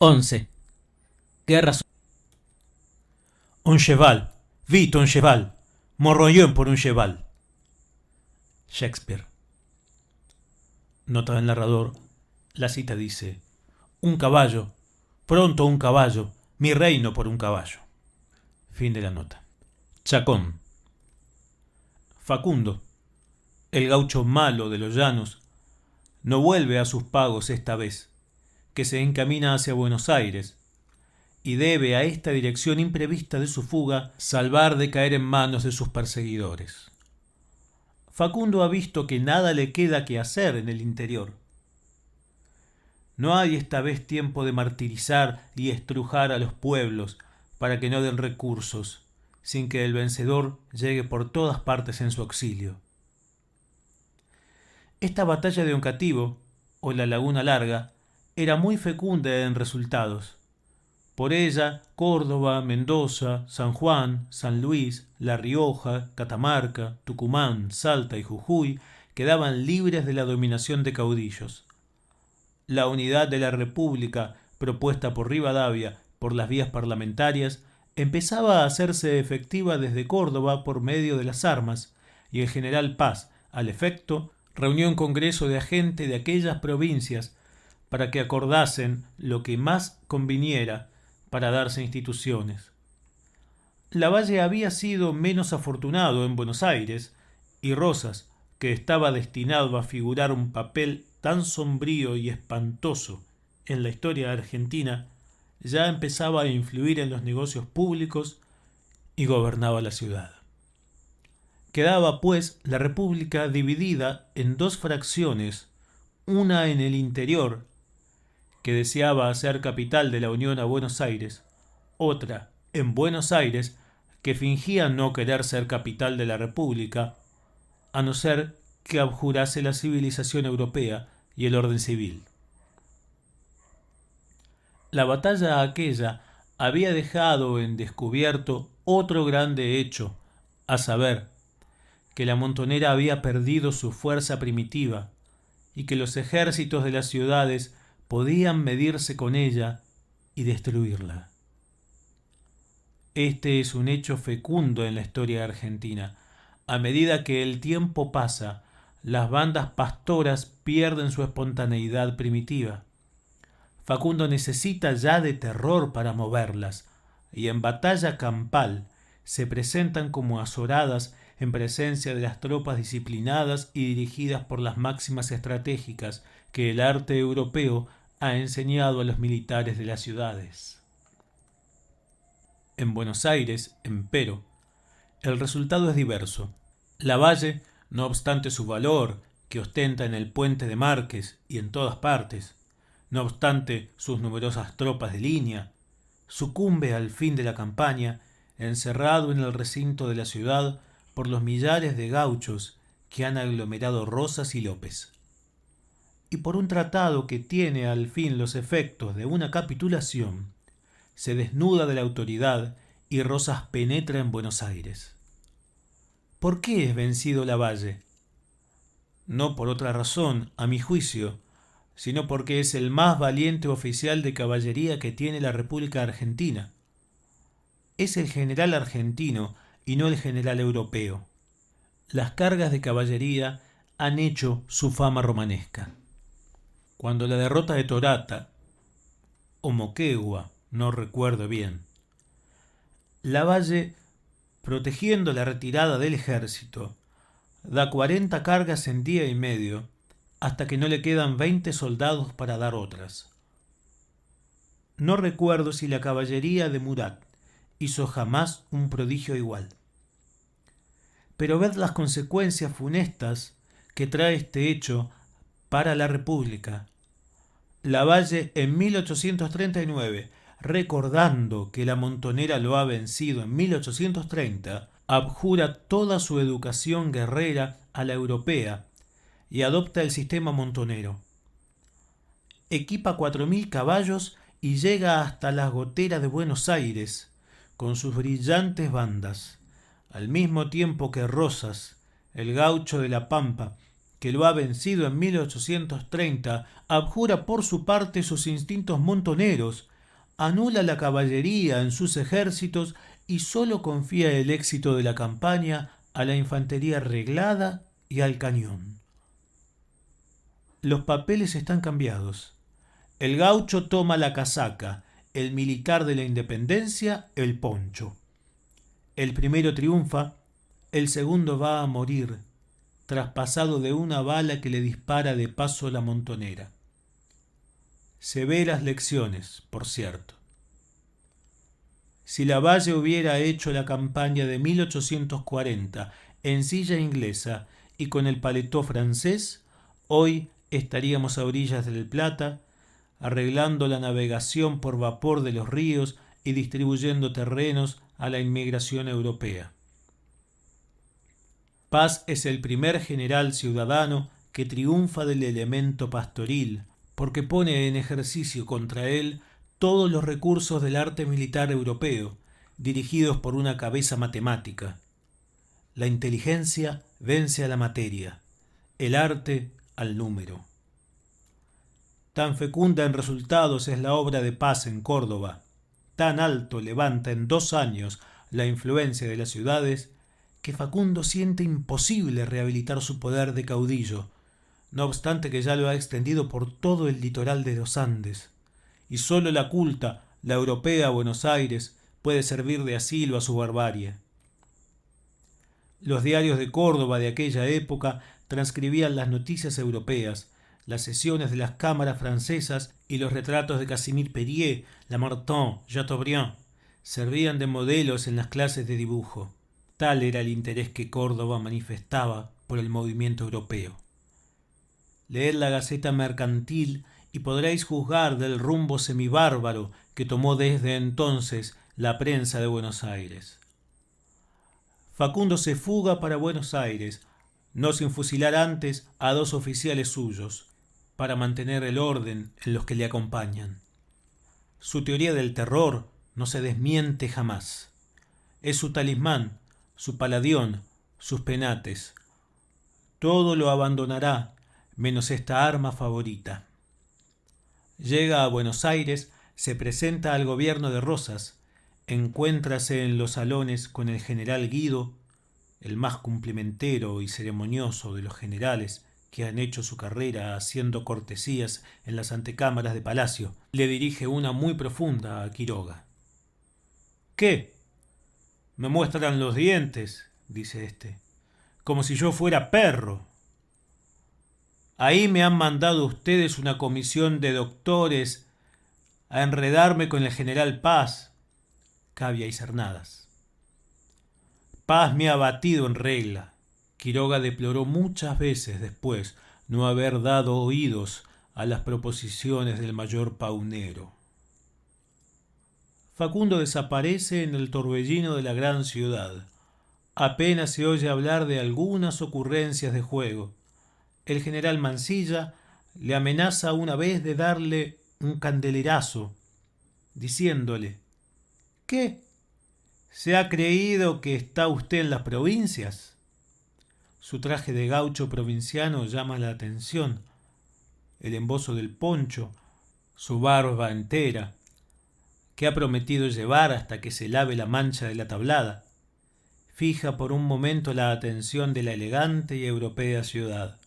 11. Guerra. Un cheval, vite un cheval, morrollón por un cheval. Shakespeare. Nota del narrador. La cita dice: un caballo, pronto un caballo, mi reino por un caballo. Fin de la nota. Chacón. Facundo, el gaucho malo de los llanos, no vuelve a sus pagos esta vez, que se encamina hacia Buenos Aires, y debe a esta dirección imprevista de su fuga salvar de caer en manos de sus perseguidores. Facundo ha visto que nada le queda que hacer en el interior. No hay esta vez tiempo de martirizar y estrujar a los pueblos para que no den recursos, sin que el vencedor llegue por todas partes en su auxilio. Esta batalla de Oncativo, o la Laguna Larga, era muy fecunda en resultados. Por ella, Córdoba, Mendoza, San Juan, San Luis, La Rioja, Catamarca, Tucumán, Salta y Jujuy quedaban libres de la dominación de caudillos. La unidad de la República, propuesta por Rivadavia por las vías parlamentarias, empezaba a hacerse efectiva desde Córdoba por medio de las armas, y el general Paz, al efecto, reunió un congreso de agentes de aquellas provincias para que acordasen lo que más conviniera para darse instituciones. Lavalle había sido menos afortunado en Buenos Aires, y Rosas, que estaba destinado a figurar un papel tan sombrío y espantoso en la historia argentina, ya empezaba a influir en los negocios públicos y gobernaba la ciudad. Quedaba, pues, la República dividida en dos fracciones, una en el interior, que deseaba hacer capital de la Unión a Buenos Aires, otra en Buenos Aires, que fingía no querer ser capital de la República, a no ser que abjurase la civilización europea y el orden civil. La batalla aquella había dejado en descubierto otro grande hecho, a saber, que la Montonera había perdido su fuerza primitiva y que los ejércitos de las ciudades podían medirse con ella y destruirla. Este es un hecho fecundo en la historia argentina. A medida que el tiempo pasa, las bandas pastoras pierden su espontaneidad primitiva. Facundo necesita ya de terror para moverlas, y en batalla campal se presentan como azoradas en presencia de las tropas disciplinadas y dirigidas por las máximas estratégicas que el arte europeo ha enseñado a los militares de las ciudades. En Buenos Aires, empero, el resultado es diverso. Lavalle, no obstante su valor, que ostenta en el puente de Márquez y en todas partes, no obstante sus numerosas tropas de línea, sucumbe al fin de la campaña, encerrado en el recinto de la ciudad por los millares de gauchos que han aglomerado Rosas y López. Y por un tratado que tiene al fin los efectos de una capitulación, se desnuda de la autoridad y Rosas penetra en Buenos Aires. ¿Por qué es vencido Lavalle? No por otra razón, a mi juicio, sino porque es el más valiente oficial de caballería que tiene la República Argentina. Es el general argentino y no el general europeo. Las cargas de caballería han hecho su fama romanesca. Cuando la derrota de Torata, o Moquegua, no recuerdo bien, Lavalle, protegiendo la retirada del ejército, da 40 cargas en día y medio, hasta que no le quedan 20 soldados para dar otras. No recuerdo si la caballería de Murat hizo jamás un prodigio igual. Pero ved las consecuencias funestas que trae este hecho para la República. Lavalle en 1839, recordando que la Montonera lo ha vencido en 1830, abjura toda su educación guerrera a la europea y adopta el sistema montonero. Equipa 4.000 caballos y llega hasta las goteras de Buenos Aires con sus brillantes bandas, al mismo tiempo que Rosas, el gaucho de la Pampa, que lo ha vencido en 1830, abjura por su parte sus instintos montoneros anula la caballería en sus ejércitos y sólo confía el éxito de la campaña a la infantería reglada y al cañón. Los papeles están cambiados. El gaucho toma la casaca, el militar de la independencia el poncho. El primero triunfa, el segundo va a morir, traspasado de una bala que le dispara de paso la montonera. Severas lecciones, por cierto. Si Lavalle hubiera hecho la campaña de 1840 en silla inglesa y con el paletó francés, hoy estaríamos a orillas del Plata, arreglando la navegación por vapor de los ríos y distribuyendo terrenos a la inmigración europea. Paz es el primer general ciudadano que triunfa del elemento pastoril, porque pone en ejercicio contra él todos los recursos del arte militar europeo, dirigidos por una cabeza matemática. La inteligencia vence a la materia, el arte al número. Tan fecunda en resultados es la obra de Paz en Córdoba, tan alto levanta en 2 años la influencia de las ciudades, que Facundo siente imposible rehabilitar su poder de caudillo, no obstante que ya lo ha extendido por todo el litoral de los Andes, y sólo la culta, la europea Buenos Aires, puede servir de asilo a su barbarie. Los diarios de Córdoba de aquella época transcribían las noticias europeas, las sesiones de las cámaras francesas y los retratos de Casimir Perier, Lamartine, Chateaubriand servían de modelos en las clases de dibujo. Tal era el interés que Córdoba manifestaba por el movimiento europeo. Leed la Gaceta Mercantil y podréis juzgar del rumbo semibárbaro que tomó desde entonces la prensa de Buenos Aires. Facundo se fuga para Buenos Aires, no sin fusilar antes a 2 oficiales suyos, para mantener el orden en los que le acompañan. Su teoría del terror no se desmiente jamás. Es su talismán, su paladión, sus penates. Todo lo abandonará, menos esta arma favorita. Llega a Buenos Aires, se presenta al gobierno de Rosas, encuéntrase en los salones con el general Guido, el más cumplimentero y ceremonioso de los generales que han hecho su carrera haciendo cortesías en las antecámaras de palacio. Le dirige una muy profunda a Quiroga. ¿Qué? Me muestran los dientes, dice éste, como si yo fuera perro. Ahí me han mandado ustedes una comisión de doctores a enredarme con el general Paz, Cavia y Cernadas. Paz me ha batido en regla. Quiroga deploró muchas veces después no haber dado oídos a las proposiciones del mayor Paunero. Facundo desaparece en el torbellino de la gran ciudad. Apenas se oye hablar de algunas ocurrencias de juego. El general Mansilla le amenaza una vez de darle un candelerazo, diciéndole: ¿qué? ¿Se ha creído que está usted en las provincias? Su traje de gaucho provinciano llama la atención. El embozo del poncho, su barba entera, que ha prometido llevar hasta que se lave la mancha de la tablada, fija por un momento la atención de la elegante y europea ciudad.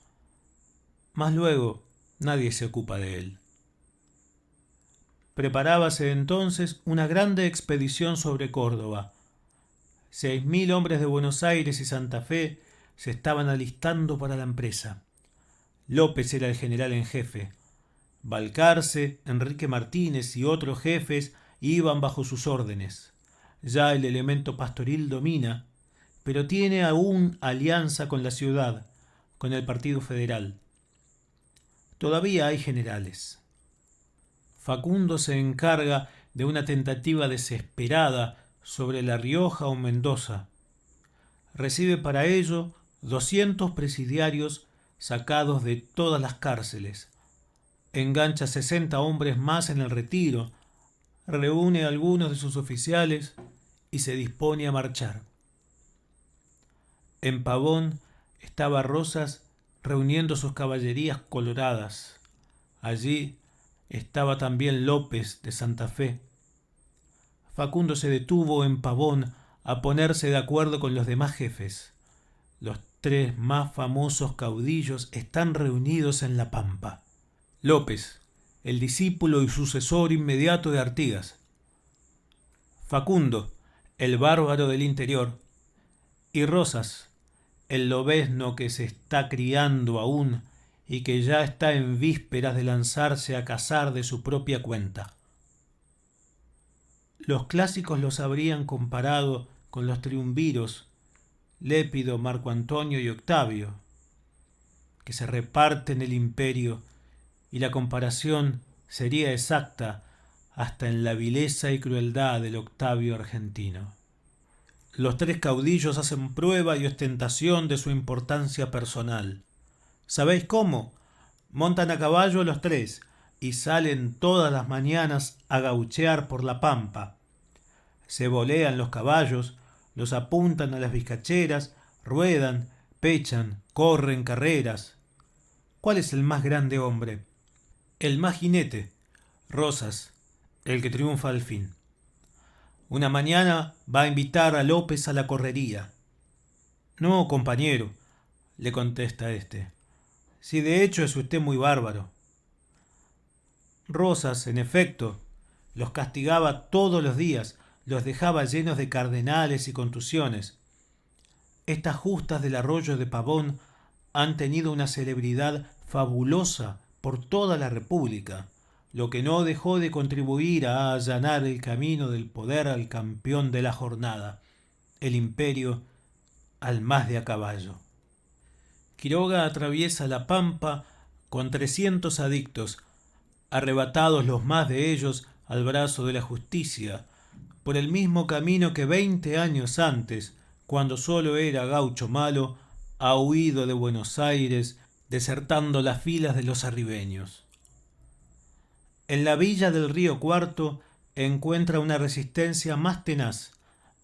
Mas luego nadie se ocupa de él. Preparábase entonces una grande expedición sobre Córdoba. 6.000 hombres de Buenos Aires y Santa Fe se estaban alistando para la empresa. López era el general en jefe. Balcarce, Enrique Martínez y otros jefes iban bajo sus órdenes. Ya el elemento pastoril domina, pero tiene aún alianza con la ciudad, con el Partido Federal. Todavía hay generales. Facundo se encarga de una tentativa desesperada sobre La Rioja o Mendoza. Recibe para ello 200 presidiarios sacados de todas las cárceles. Engancha 60 hombres más en el Retiro, reúne a algunos de sus oficiales y se dispone a marchar. En Pavón estaba Rosas reuniendo sus caballerías coloradas. Allí estaba también López de Santa Fe, Facundo se detuvo en Pavón a ponerse de acuerdo con los demás jefes. Los 3 más famosos caudillos están reunidos en la Pampa. López, el discípulo y sucesor inmediato de Artigas. Facundo, el bárbaro del interior. Y Rosas, el lobezno que se está criando aún y que ya está en vísperas de lanzarse a cazar de su propia cuenta. Los clásicos los habrían comparado con los triunviros, Lépido, Marco Antonio y Octavio, que se reparten el imperio, y la comparación sería exacta hasta en la vileza y crueldad del Octavio argentino. Los 3 caudillos hacen prueba y ostentación de su importancia personal. ¿Sabéis cómo? Montan a caballo los 3 y salen todas las mañanas a gauchear por la Pampa. Se volean los caballos, los apuntan a las vizcacheras, ruedan, pechan, corren carreras. ¿Cuál es el más grande hombre? El más jinete, Rosas, el que triunfa al fin. Una mañana va a invitar a López a la correría. No, compañero, le contesta éste. Si de hecho es usted muy bárbaro. Rosas, en efecto, los castigaba todos los días, los dejaba llenos de cardenales y contusiones. Estas justas del arroyo de Pavón han tenido una celebridad fabulosa por toda la República, lo que no dejó de contribuir a allanar el camino del poder al campeón de la jornada, el imperio al más de a caballo. Quiroga atraviesa la Pampa con 300 adictos, arrebatados los más de ellos al brazo de la justicia, por el mismo camino que 20 años antes, cuando solo era gaucho malo, ha huido de Buenos Aires, desertando las filas de los arribeños. En la villa del Río Cuarto encuentra una resistencia más tenaz,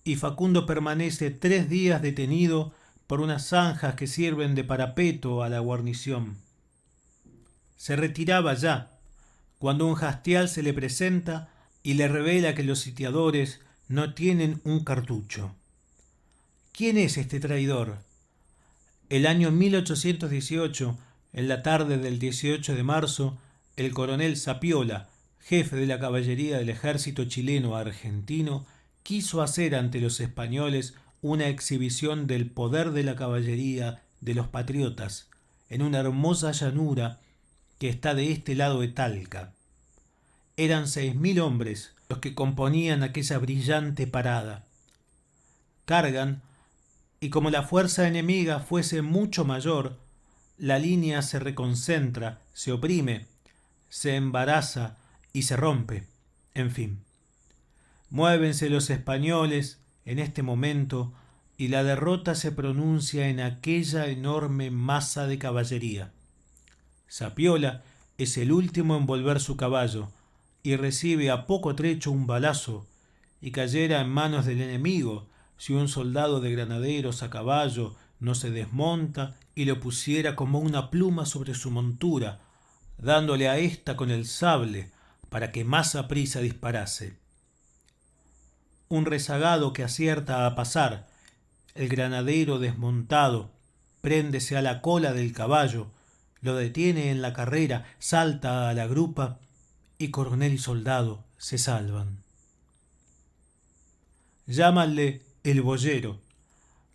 y Facundo permanece 3 días detenido por unas zanjas que sirven de parapeto a la guarnición. Se retiraba ya, cuando un jastial se le presenta y le revela que los sitiadores no tienen un cartucho. ¿Quién es este traidor? El año 1818, en la tarde del 18 de marzo, el coronel Sapiola, jefe de la caballería del ejército chileno argentino, quiso hacer ante los españoles una exhibición del poder de la caballería de los patriotas en una hermosa llanura que está de este lado de Talca. Eran 6.000 hombres los que componían aquella brillante parada. Cargan, y como la fuerza enemiga fuese mucho mayor, la línea se reconcentra, se oprime, se embaraza y se rompe. En fin, muévense los españoles en este momento y la derrota se pronuncia en aquella enorme masa de caballería. Sapiola es el último en volver su caballo y recibe a poco trecho un balazo, y cayera en manos del enemigo si un soldado de granaderos a caballo no se desmonta y lo pusiera como una pluma sobre su montura, dándole a ésta con el sable para que más aprisa disparase. Un rezagado que acierta a pasar, el granadero desmontado, préndese a la cola del caballo, lo detiene en la carrera, salta a la grupa y coronel y soldado se salvan. Llámanle el boyero,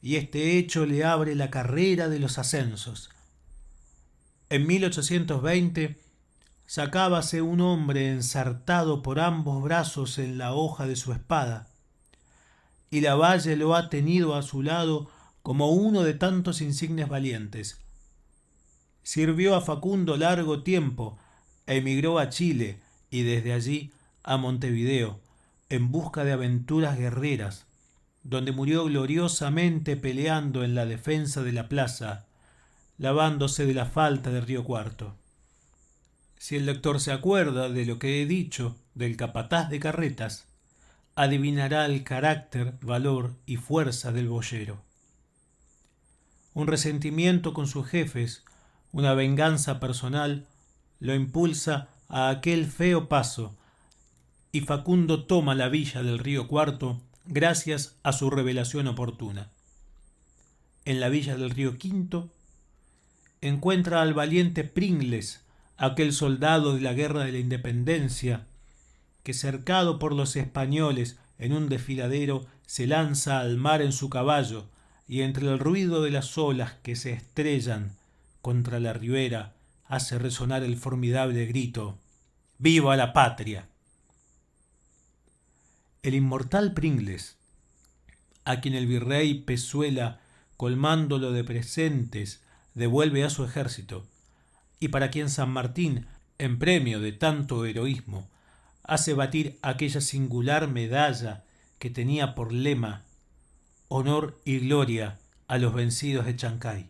y este hecho le abre la carrera de los ascensos. En 1820 sacábase un hombre ensartado por ambos brazos en la hoja de su espada, y Lavalle lo ha tenido a su lado como uno de tantos insignes valientes. Sirvió a Facundo largo tiempo, emigró a Chile y desde allí a Montevideo, en busca de aventuras guerreras, donde murió gloriosamente peleando en la defensa de la plaza, lavándose de la falta de Río Cuarto. Si el lector se acuerda de lo que he dicho del capataz de carretas, adivinará el carácter, valor y fuerza del boyero. Un resentimiento con sus jefes, una venganza personal, lo impulsa a aquel feo paso, y Facundo toma la villa del Río Cuarto gracias a su revelación oportuna. En la villa del Río Quinto encuentra al valiente Pringles, aquel soldado de la Guerra de la Independencia, que cercado por los españoles en un desfiladero se lanza al mar en su caballo y entre el ruido de las olas que se estrellan contra la ribera hace resonar el formidable grito: ¡Viva la patria! El inmortal Pringles, a quien el virrey Pezuela, colmándolo de presentes, devuelve a su ejército, y para quien San Martín, en premio de tanto heroísmo, hace batir aquella singular medalla que tenía por lema honor y gloria a los vencidos de Chancay.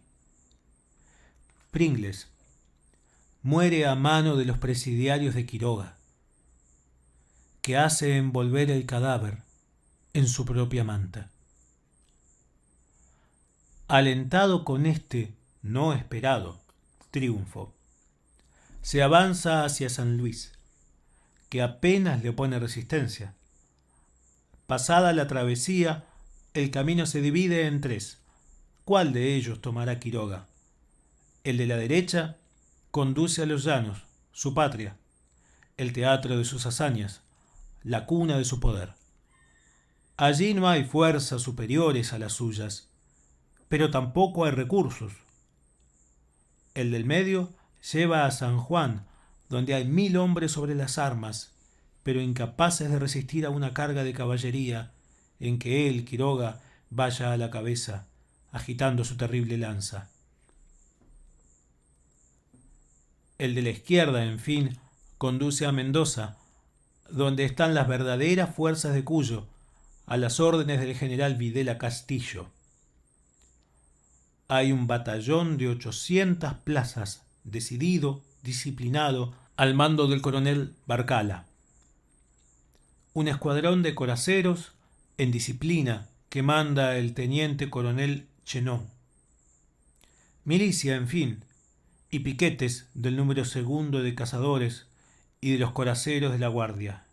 Pringles muere a mano de los presidiarios de Quiroga, que hace envolver el cadáver en su propia manta. Alentado con este no esperado triunfo, se avanza hacia San Luis, que apenas le opone resistencia. Pasada la travesía, el camino se divide en tres. ¿Cuál de ellos tomará Quiroga? El de la derecha conduce a los llanos, su patria, el teatro de sus hazañas, la cuna de su poder. Allí no hay fuerzas superiores a las suyas, pero tampoco hay recursos. El del medio lleva a San Juan, donde hay 1000 hombres sobre las armas, pero incapaces de resistir a una carga de caballería en que él, Quiroga, vaya a la cabeza, agitando su terrible lanza. El de la izquierda, en fin, conduce a Mendoza, donde están las verdaderas fuerzas de Cuyo, a las órdenes del general Videla Castillo. Hay un batallón de 800 plazas, decidido, disciplinado, al mando del coronel Barcala. Un escuadrón de coraceros en disciplina que manda el teniente coronel Chenón. Milicia, en fin, y piquetes del número segundo de cazadores y de los coraceros de la guardia.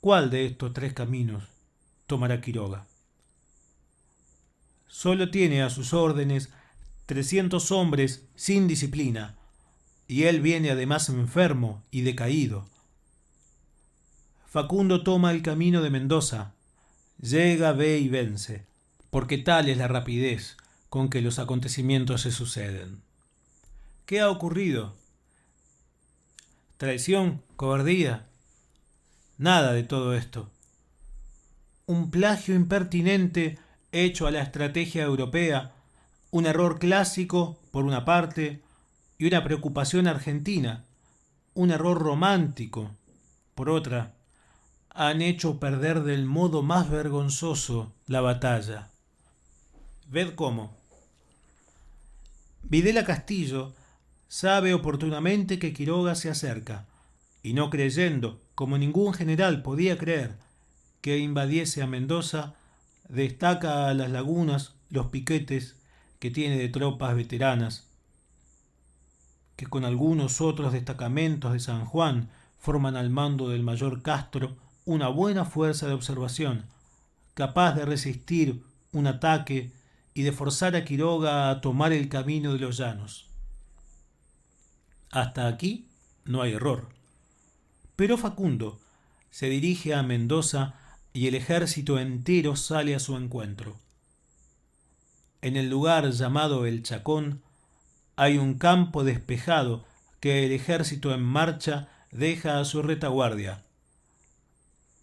¿Cuál de estos tres caminos tomará Quiroga? Solo tiene a sus órdenes 300 hombres sin disciplina, y él viene además enfermo y decaído. Facundo toma el camino de Mendoza, llega, ve y vence, porque tal es la rapidez con que los acontecimientos se suceden. ¿Qué ha ocurrido? ¿Traición? ¿Cobardía? Nada de todo esto. Un plagio impertinente hecho a la estrategia europea, un error clásico, por una parte, y una preocupación argentina, un error romántico, por otra, han hecho perder del modo más vergonzoso la batalla. Ved cómo. Videla Castillo sabe oportunamente que Quiroga se acerca, y no creyendo, como ningún general podía creer, que invadiese a Mendoza, destaca a las lagunas los piquetes que tiene de tropas veteranas, que con algunos otros destacamentos de San Juan forman al mando del mayor Castro una buena fuerza de observación, capaz de resistir un ataque y de forzar a Quiroga a tomar el camino de los llanos. Hasta aquí no hay error. Pero Facundo se dirige a Mendoza y el ejército entero sale a su encuentro. En el lugar llamado El Chacón hay un campo despejado que el ejército en marcha deja a su retaguardia.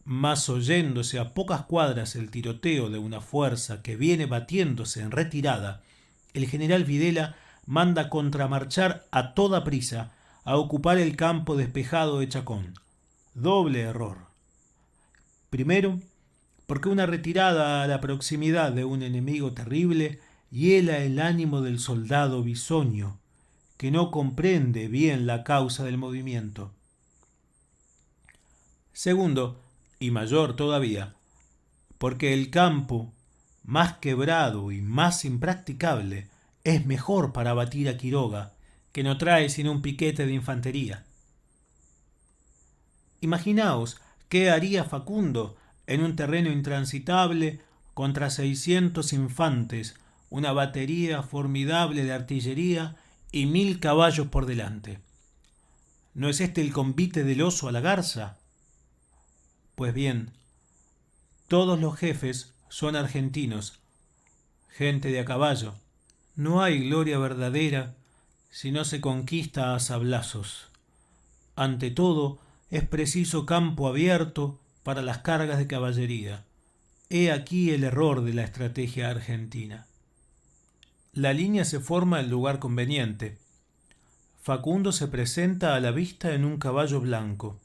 Mas oyéndose a pocas cuadras el tiroteo de una fuerza que viene batiéndose en retirada, el general Videla manda contramarchar a toda prisa a ocupar el campo despejado de Chacón. Doble error. Primero, porque una retirada a la proximidad de un enemigo terrible hiela el ánimo del soldado bisoño, que no comprende bien la causa del movimiento. Segundo, y mayor todavía, porque el campo, más quebrado y más impracticable, es mejor para batir a Quiroga, que no trae sino un piquete de infantería. Imaginaos ¿Qué haría Facundo en un terreno intransitable contra 600 infantes, una batería formidable de artillería y 1000 caballos por delante? ¿No es este el convite del oso a la garza? Pues bien, todos los jefes son argentinos, gente de a caballo. No hay gloria verdadera si no se conquista a sablazos. Ante todo, es preciso campo abierto para las cargas de caballería. He aquí el error de la estrategia argentina. La línea se forma en lugar conveniente. Facundo se presenta a la vista en un caballo blanco.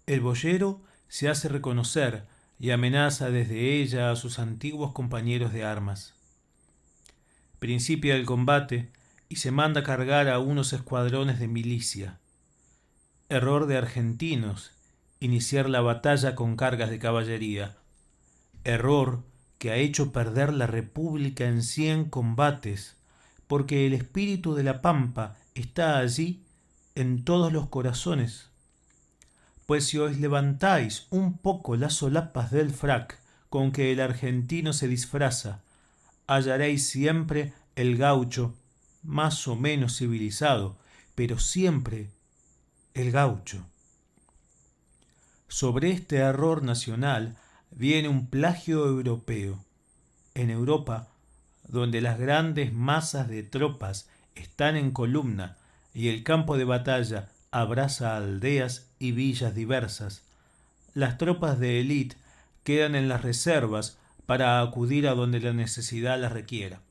El boyero se hace reconocer y amenaza desde ella a sus antiguos compañeros de armas. Principia el combate y se manda cargar a unos escuadrones de milicia. Error de argentinos, iniciar la batalla con cargas de caballería. Error que ha hecho perder la República en 100 combates, porque el espíritu de la Pampa está allí en todos los corazones. Pues si os levantáis un poco las solapas del frac con que el argentino se disfraza, hallaréis siempre el gaucho, más o menos civilizado, pero siempre el gaucho. Sobre este error nacional viene un plagio europeo. En Europa, donde las grandes masas de tropas están en columna y el campo de batalla abraza aldeas y villas diversas, las tropas de élite quedan en las reservas para acudir a donde la necesidad las requiera.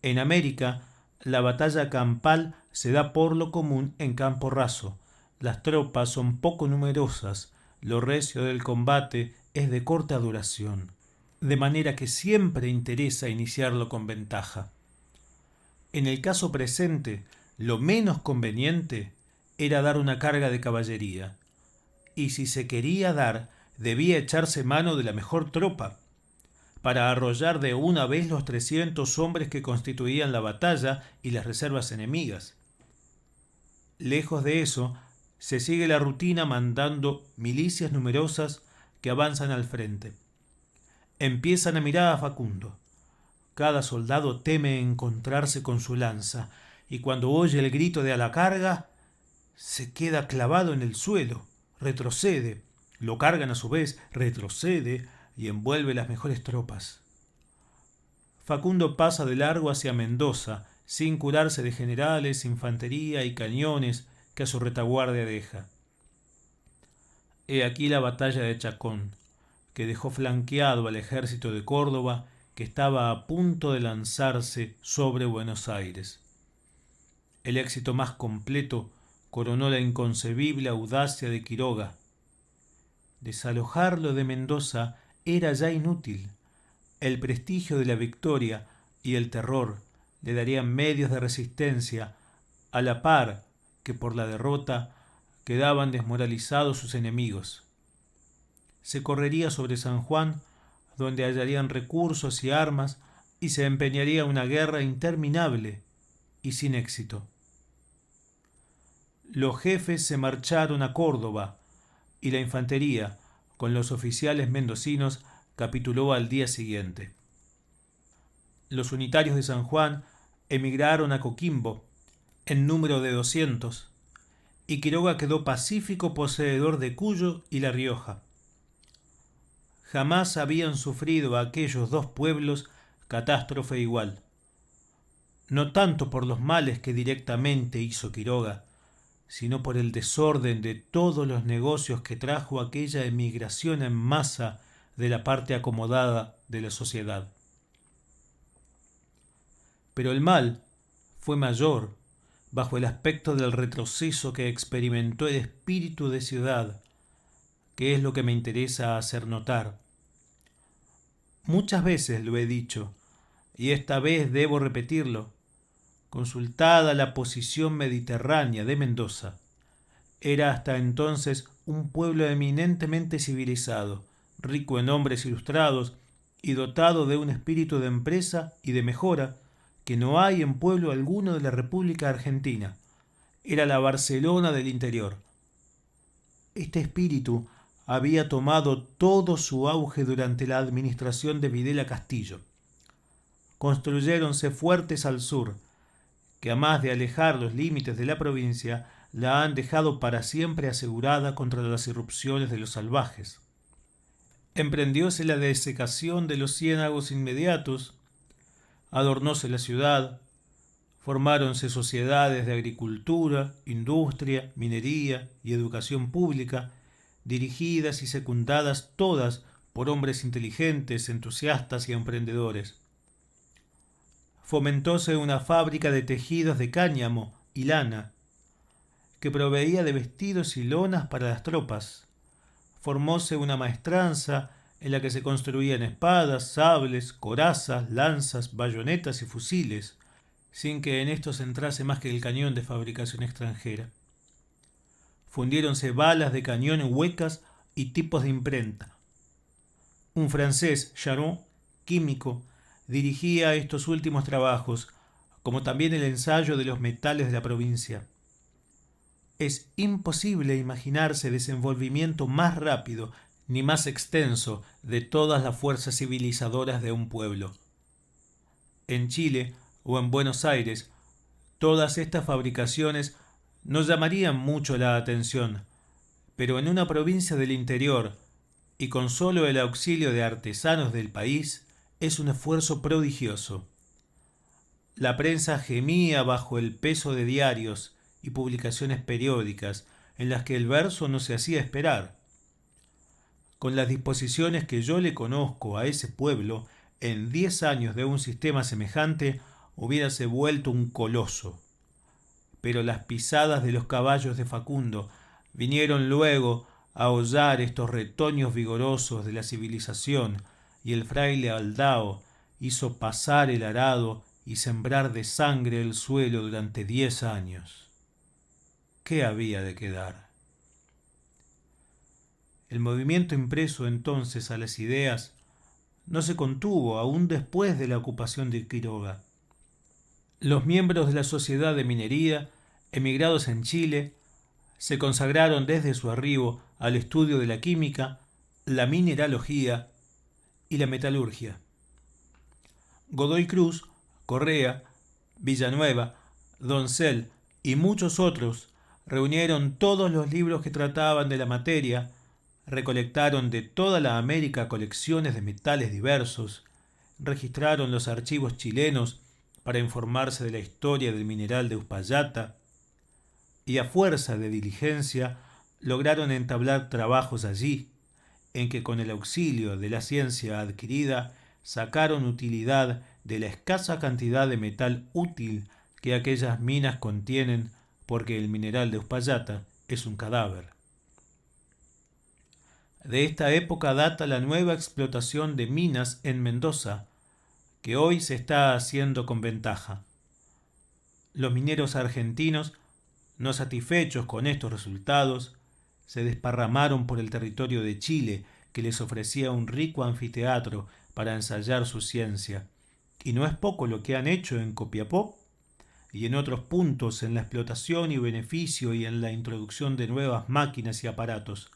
En América, la batalla campal se da por lo común en campo raso. Las tropas son poco numerosas, lo recio del combate es de corta duración, de manera que siempre interesa iniciarlo con ventaja. En el caso presente, lo menos conveniente era dar una carga de caballería, y si se quería dar, debía echarse mano de la mejor tropa, para arrollar de una vez los 300 hombres que constituían la batalla y las reservas enemigas. Lejos de eso, se sigue la rutina mandando milicias numerosas que avanzan al frente. Empiezan a mirar a Facundo. Cada soldado teme encontrarse con su lanza, y cuando oye el grito de a la carga, se queda clavado en el suelo, retrocede, lo cargan a su vez, retrocede y envuelve las mejores tropas. Facundo pasa de largo hacia Mendoza, sin curarse de generales, infantería y cañones que a su retaguardia deja. He aquí la batalla de Chacón, que dejó flanqueado al ejército de Córdoba, que estaba a punto de lanzarse sobre Buenos Aires. El éxito más completo coronó la inconcebible audacia de Quiroga. Desalojarlo de Mendoza era ya inútil. El prestigio de la victoria y el terror le darían medios de resistencia, a la par que por la derrota quedaban desmoralizados sus enemigos. Se correría sobre San Juan, donde hallarían recursos y armas, y se empeñaría una guerra interminable y sin éxito. Los jefes se marcharon a Córdoba, y la infantería, con los oficiales mendocinos, capituló al día siguiente. Los unitarios de San Juan emigraron a Coquimbo, en número de 200, y Quiroga quedó pacífico poseedor de Cuyo y La Rioja. Jamás habían sufrido aquellos dos pueblos catástrofe igual, no tanto por los males que directamente hizo Quiroga, sino por el desorden de todos los negocios que trajo aquella emigración en masa de la parte acomodada de la sociedad. Pero el mal fue mayor bajo el aspecto del retroceso que experimentó el espíritu de ciudad, que es lo que me interesa hacer notar. Muchas veces lo he dicho, y esta vez debo repetirlo. Consultada la posición mediterránea de Mendoza, era hasta entonces un pueblo eminentemente civilizado, rico en hombres ilustrados y dotado de un espíritu de empresa y de mejora que no hay en pueblo alguno de la República Argentina. Era la Barcelona del interior. Este espíritu había tomado todo su auge durante la administración de Videla Castillo. Construyéronse fuertes al sur, que a más de alejar los límites de la provincia, la han dejado para siempre asegurada contra las irrupciones de los salvajes. Emprendióse la desecación de los ciénagos inmediatos, adornóse la ciudad, formáronse sociedades de agricultura, industria, minería y educación pública, dirigidas y secundadas todas por hombres inteligentes, entusiastas y emprendedores. Fomentóse una fábrica de tejidos de cáñamo y lana, que proveía de vestidos y lonas para las tropas. Formóse una maestranza en la que se construían espadas, sables, corazas, lanzas, bayonetas y fusiles, sin que en estos entrase más que el cañón de fabricación extranjera. Fundiéronse balas de cañón huecas y tipos de imprenta. Un francés, Charon, químico, dirigía estos últimos trabajos, como también el ensayo de los metales de la provincia. Es imposible imaginarse desenvolvimiento más rápido ni más extenso de todas las fuerzas civilizadoras de un pueblo. En Chile o en Buenos Aires, todas estas fabricaciones no llamarían mucho la atención, pero en una provincia del interior, y con solo el auxilio de artesanos del país, es un esfuerzo prodigioso. La prensa gemía bajo el peso de diarios y publicaciones periódicas en las que el verso no se hacía esperar. Con las disposiciones que yo le conozco a ese pueblo, en 10 años de un sistema semejante hubiérase vuelto un coloso. Pero las pisadas de los caballos de Facundo vinieron luego a hollar estos retoños vigorosos de la civilización, y el fraile Aldao hizo pasar el arado y sembrar de sangre el suelo durante 10 años. ¿Qué había de quedar? El movimiento impreso entonces a las ideas no se contuvo aún después de la ocupación de Quiroga. Los miembros de la Sociedad de Minería, emigrados en Chile, se consagraron desde su arribo al estudio de la química, la mineralogía y la metalurgia. Godoy Cruz, Correa, Villanueva, Doncel y muchos otros reunieron todos los libros que trataban de la materia, recolectaron de toda la América colecciones de metales diversos, registraron los archivos chilenos para informarse de la historia del mineral de Uspallata, y a fuerza de diligencia lograron entablar trabajos allí, en que con el auxilio de la ciencia adquirida sacaron utilidad de la escasa cantidad de metal útil que aquellas minas contienen, porque el mineral de Uspallata es un cadáver. De esta época data la nueva explotación de minas en Mendoza, que hoy se está haciendo con ventaja. Los mineros argentinos, no satisfechos con estos resultados, se desparramaron por el territorio de Chile, que les ofrecía un rico anfiteatro para ensayar su ciencia, y no es poco lo que han hecho en Copiapó y en otros puntos en la explotación y beneficio y en la introducción de nuevas máquinas y aparatos.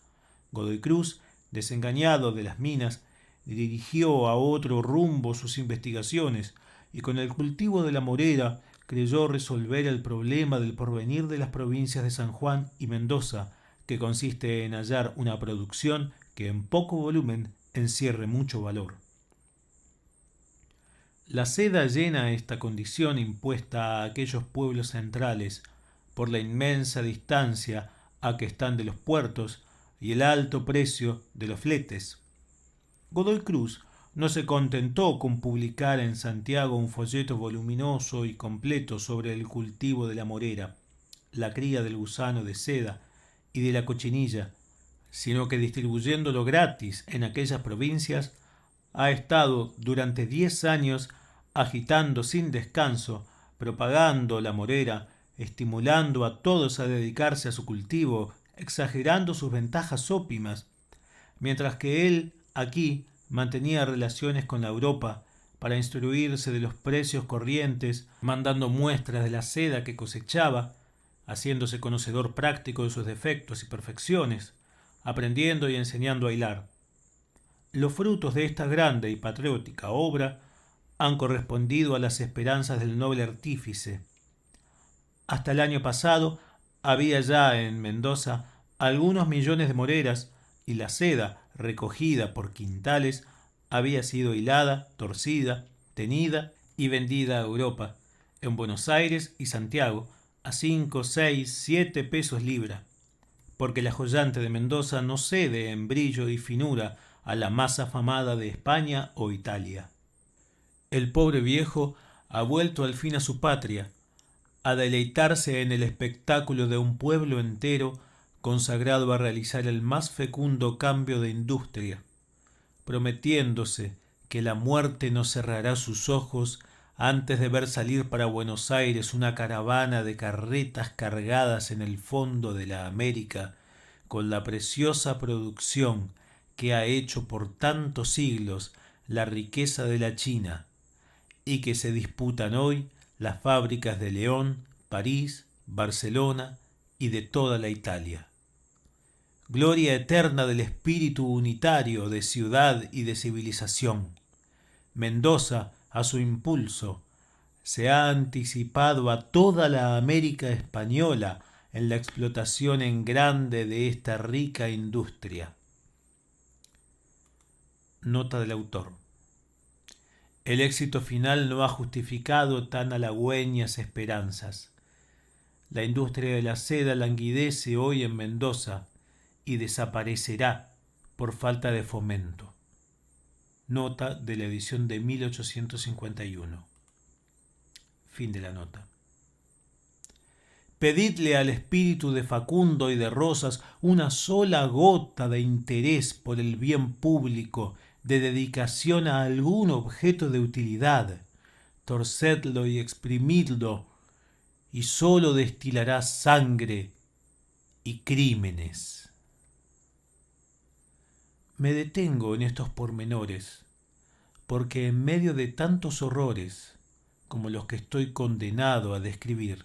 Godoy Cruz, desengañado de las minas, dirigió a otro rumbo sus investigaciones, y con el cultivo de la morera creyó resolver el problema del porvenir de las provincias de San Juan y Mendoza, que consiste en hallar una producción que en poco volumen encierre mucho valor. La seda llena esta condición impuesta a aquellos pueblos centrales por la inmensa distancia a que están de los puertos y el alto precio de los fletes. Godoy Cruz no se contentó con publicar en Santiago un folleto voluminoso y completo sobre el cultivo de la morera, la cría del gusano de seda y de la cochinilla, sino que distribuyéndolo gratis en aquellas provincias, ha estado durante 10 años agitando sin descanso, propagando la morera, estimulando a todos a dedicarse a su cultivo, exagerando sus ventajas óptimas, mientras que él aquí mantenía relaciones con la Europa para instruirse de los precios corrientes, mandando muestras de la seda que cosechaba, haciéndose conocedor práctico de sus defectos y perfecciones, aprendiendo y enseñando a hilar. Los frutos de esta grande y patriótica obra han correspondido a las esperanzas del noble artífice. Hasta el año pasado había ya en Mendoza algunos millones de moreras y la seda, recogida por quintales, había sido hilada, torcida, tenida y vendida a Europa, en Buenos Aires y Santiago, a 5, 6, 7 pesos libra, porque la joyante de Mendoza no cede en brillo y finura a la más afamada de España o Italia. El pobre viejo ha vuelto al fin a su patria, a deleitarse en el espectáculo de un pueblo entero consagrado a realizar el más fecundo cambio de industria, prometiéndose que la muerte no cerrará sus ojos antes de ver salir para Buenos Aires una caravana de carretas cargadas en el fondo de la América con la preciosa producción que ha hecho por tantos siglos la riqueza de la China y que se disputan hoy las fábricas de León, París, Barcelona y de toda la Italia. Gloria eterna del espíritu unitario de ciudad y de civilización. Mendoza, a su impulso, se ha anticipado a toda la América española en la explotación en grande de esta rica industria. Nota del autor. El éxito final no ha justificado tan halagüeñas esperanzas. La industria de la seda languidece hoy en Mendoza y desaparecerá por falta de fomento. Nota de la edición de 1851. Fin de la nota. Pedidle al espíritu de Facundo y de Rosas una sola gota de interés por el bien público, de dedicación a algún objeto de utilidad. Torcedlo y exprimidlo, y sólo destilará sangre y crímenes. Me detengo en estos pormenores, porque en medio de tantos horrores como los que estoy condenado a describir,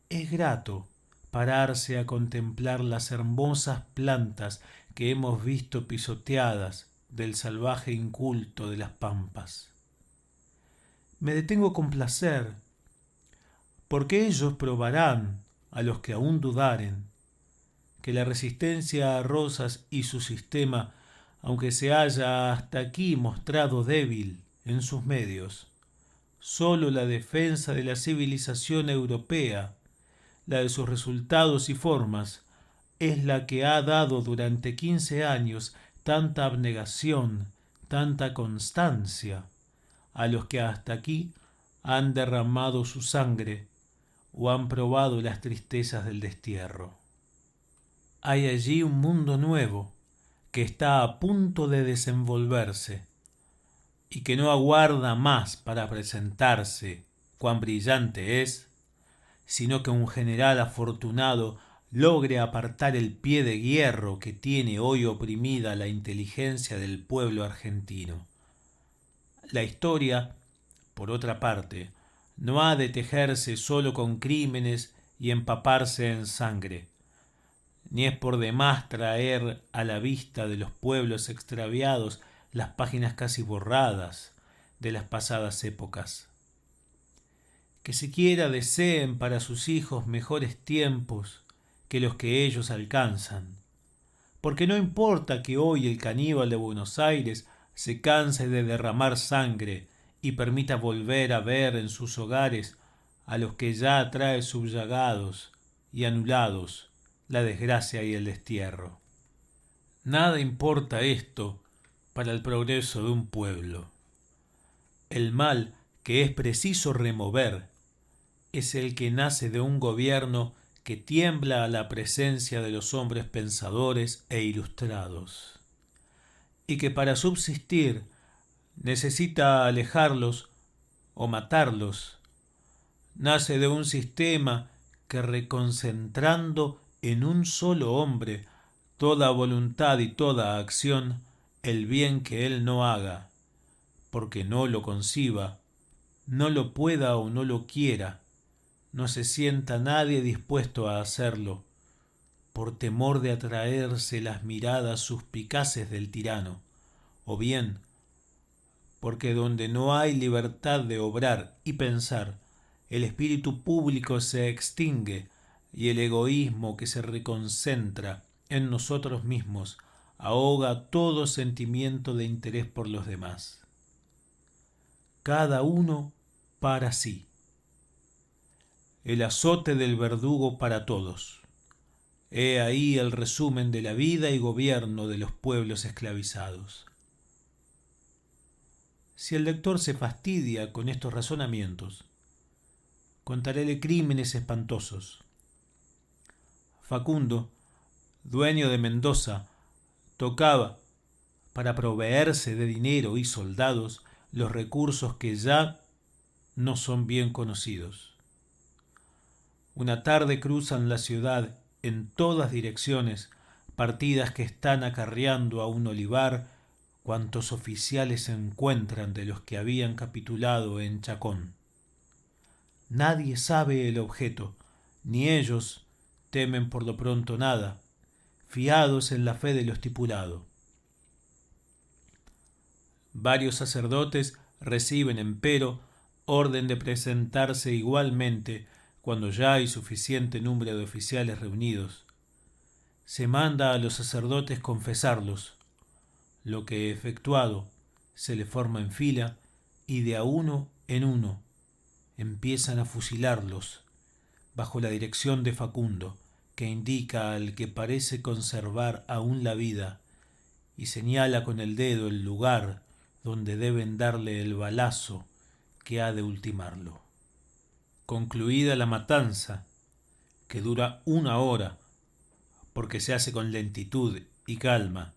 es grato pararse a contemplar las hermosas plantas que hemos visto pisoteadas del salvaje inculto de las pampas. Me detengo con placer, porque ellos probarán, a los que aún dudaren, que la resistencia a Rosas y su sistema, aunque se haya hasta aquí mostrado débil en sus medios, sólo la defensa de la civilización europea, la de sus resultados y formas, es la que ha dado durante 15 años tanta abnegación, tanta constancia a los que hasta aquí han derramado su sangre o han probado las tristezas del destierro. Hay allí un mundo nuevo que está a punto de desenvolverse y que no aguarda más para presentarse cuán brillante es, sino que un general afortunado logre apartar el pie de hierro que tiene hoy oprimida la inteligencia del pueblo argentino. La historia, por otra parte, no ha de tejerse sólo con crímenes y empaparse en sangre, ni es por demás traer a la vista de los pueblos extraviados las páginas casi borradas de las pasadas épocas. Que siquiera deseen para sus hijos mejores tiempos que los que ellos alcanzan, porque no importa que hoy el caníbal de Buenos Aires se canse de derramar sangre y permita volver a ver en sus hogares a los que ya trae subyugados y anulados la desgracia y el destierro. Nada importa esto para el progreso de un pueblo. El mal que es preciso remover es el que nace de un gobierno que tiembla a la presencia de los hombres pensadores e ilustrados, y que para subsistir necesita alejarlos o matarlos. Nace de un sistema que, reconcentrando en un solo hombre toda voluntad y toda acción, el bien que él no haga, porque no lo conciba, no lo pueda o no lo quiera, no se sienta nadie dispuesto a hacerlo, por temor de atraerse las miradas suspicaces del tirano, o bien porque donde no hay libertad de obrar y pensar, el espíritu público se extingue y el egoísmo que se reconcentra en nosotros mismos ahoga todo sentimiento de interés por los demás. Cada uno para sí. El azote del verdugo para todos. He ahí el resumen de la vida y gobierno de los pueblos esclavizados. Si el lector se fastidia con estos razonamientos, contaréle crímenes espantosos. Facundo, dueño de Mendoza, tocaba, para proveerse de dinero y soldados, los recursos que ya no son bien conocidos. Una tarde cruzan la ciudad en todas direcciones partidas que están acarreando a un olivar cuantos oficiales se encuentran de los que habían capitulado en Chacón. Nadie sabe el objeto, ni ellos temen por lo pronto nada, fiados en la fe de lo estipulado. Varios sacerdotes reciben, empero, orden de presentarse igualmente cuando ya hay suficiente número de oficiales reunidos. Se manda a los sacerdotes confesarlos. Lo que efectuado se le forma en fila y de a uno en uno empiezan a fusilarlos bajo la dirección de Facundo, que indica al que parece conservar aún la vida y señala con el dedo el lugar donde deben darle el balazo que ha de ultimarlo. Concluida la matanza, que dura 1 hora, porque se hace con lentitud y calma,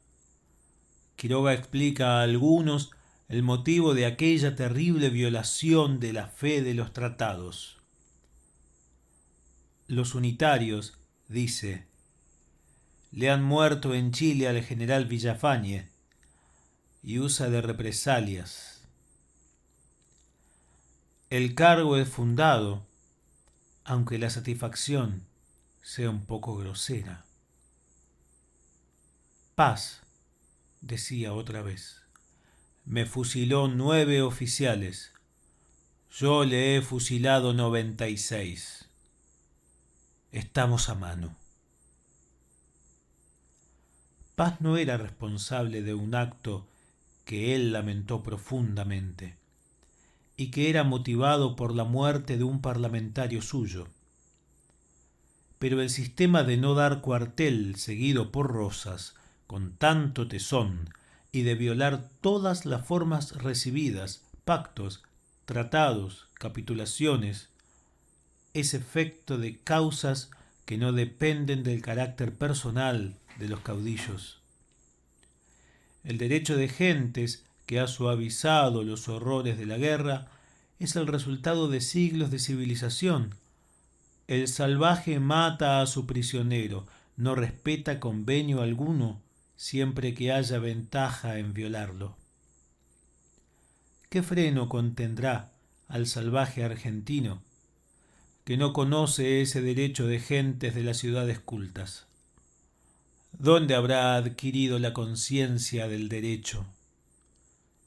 Quiroga explica a algunos el motivo de aquella terrible violación de la fe de los tratados. Los unitarios, dice, le han muerto en Chile al general Villafañe y usa de represalias. El cargo es fundado, aunque la satisfacción sea un poco grosera. Paz, decía otra vez, me fusiló 9 oficiales. Yo le he fusilado 96. Estamos a mano. Paz no era responsable de un acto que él lamentó profundamente y que era motivado por la muerte de un parlamentario suyo. Pero el sistema de no dar cuartel seguido por Rosas con tanto tesón y de violar todas las formas recibidas, pactos, tratados, capitulaciones, es efecto de causas que no dependen del carácter personal de los caudillos. El derecho de gentes que ha suavizado los horrores de la guerra es el resultado de siglos de civilización. El salvaje mata a su prisionero, no respeta convenio alguno, siempre que haya ventaja en violarlo. ¿Qué freno contendrá al salvaje argentino, que no conoce ese derecho de gentes de las ciudades cultas? ¿Dónde habrá adquirido la conciencia del derecho?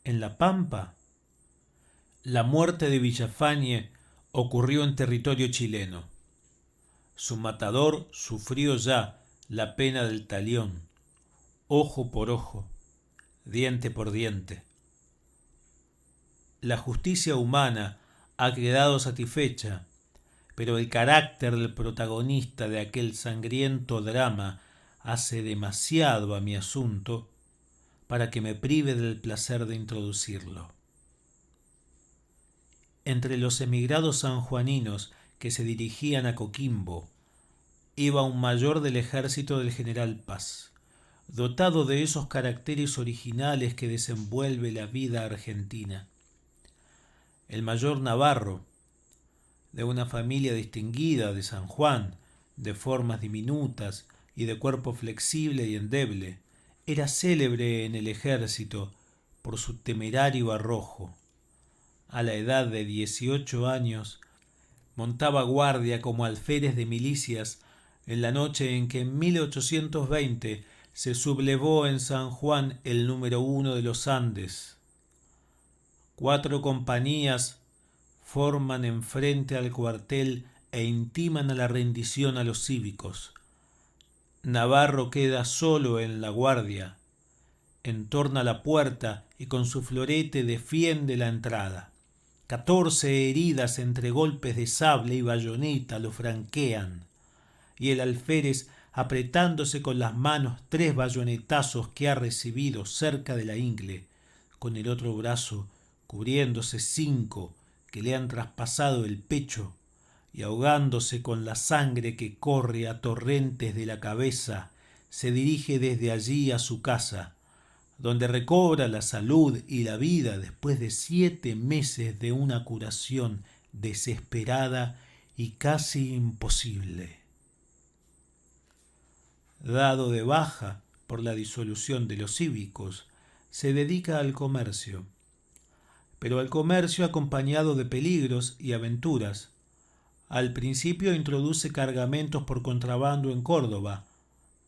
¿En la Pampa? La muerte de Villafañe ocurrió en territorio chileno. Su matador sufrió ya la pena del talión, ojo por ojo, diente por diente. La justicia humana ha quedado satisfecha, pero el carácter del protagonista de aquel sangriento drama hace demasiado a mi asunto para que me prive del placer de introducirlo. Entre los emigrados sanjuaninos que se dirigían a Coquimbo iba un mayor del ejército del general Paz, dotado de esos caracteres originales que desenvuelve la vida argentina. El mayor Navarro, de una familia distinguida de San Juan, de formas diminutas y de cuerpo flexible y endeble, era célebre en el ejército por su temerario arrojo. A la edad de 18 años montaba guardia como alférez de milicias en la noche en que en 1820 se sublevó en San Juan el número 1 de los Andes. 4 compañías forman enfrente al cuartel e intiman a la rendición a los cívicos. Navarro queda solo en la guardia, entorna la puerta y con su florete defiende la entrada. 14 heridas entre golpes de sable y bayoneta lo franquean, y el alférez, apretándose con las manos 3 bayonetazos que ha recibido cerca de la ingle, con el otro brazo cubriéndose 5 que le han traspasado el pecho, y ahogándose con la sangre que corre a torrentes de la cabeza, se dirige desde allí a su casa, donde recobra la salud y la vida después de 7 meses de una curación desesperada y casi imposible. Dado de baja por la disolución de los cívicos, se dedica al comercio, pero al comercio acompañado de peligros y aventuras. Al principio introduce cargamentos por contrabando en Córdoba,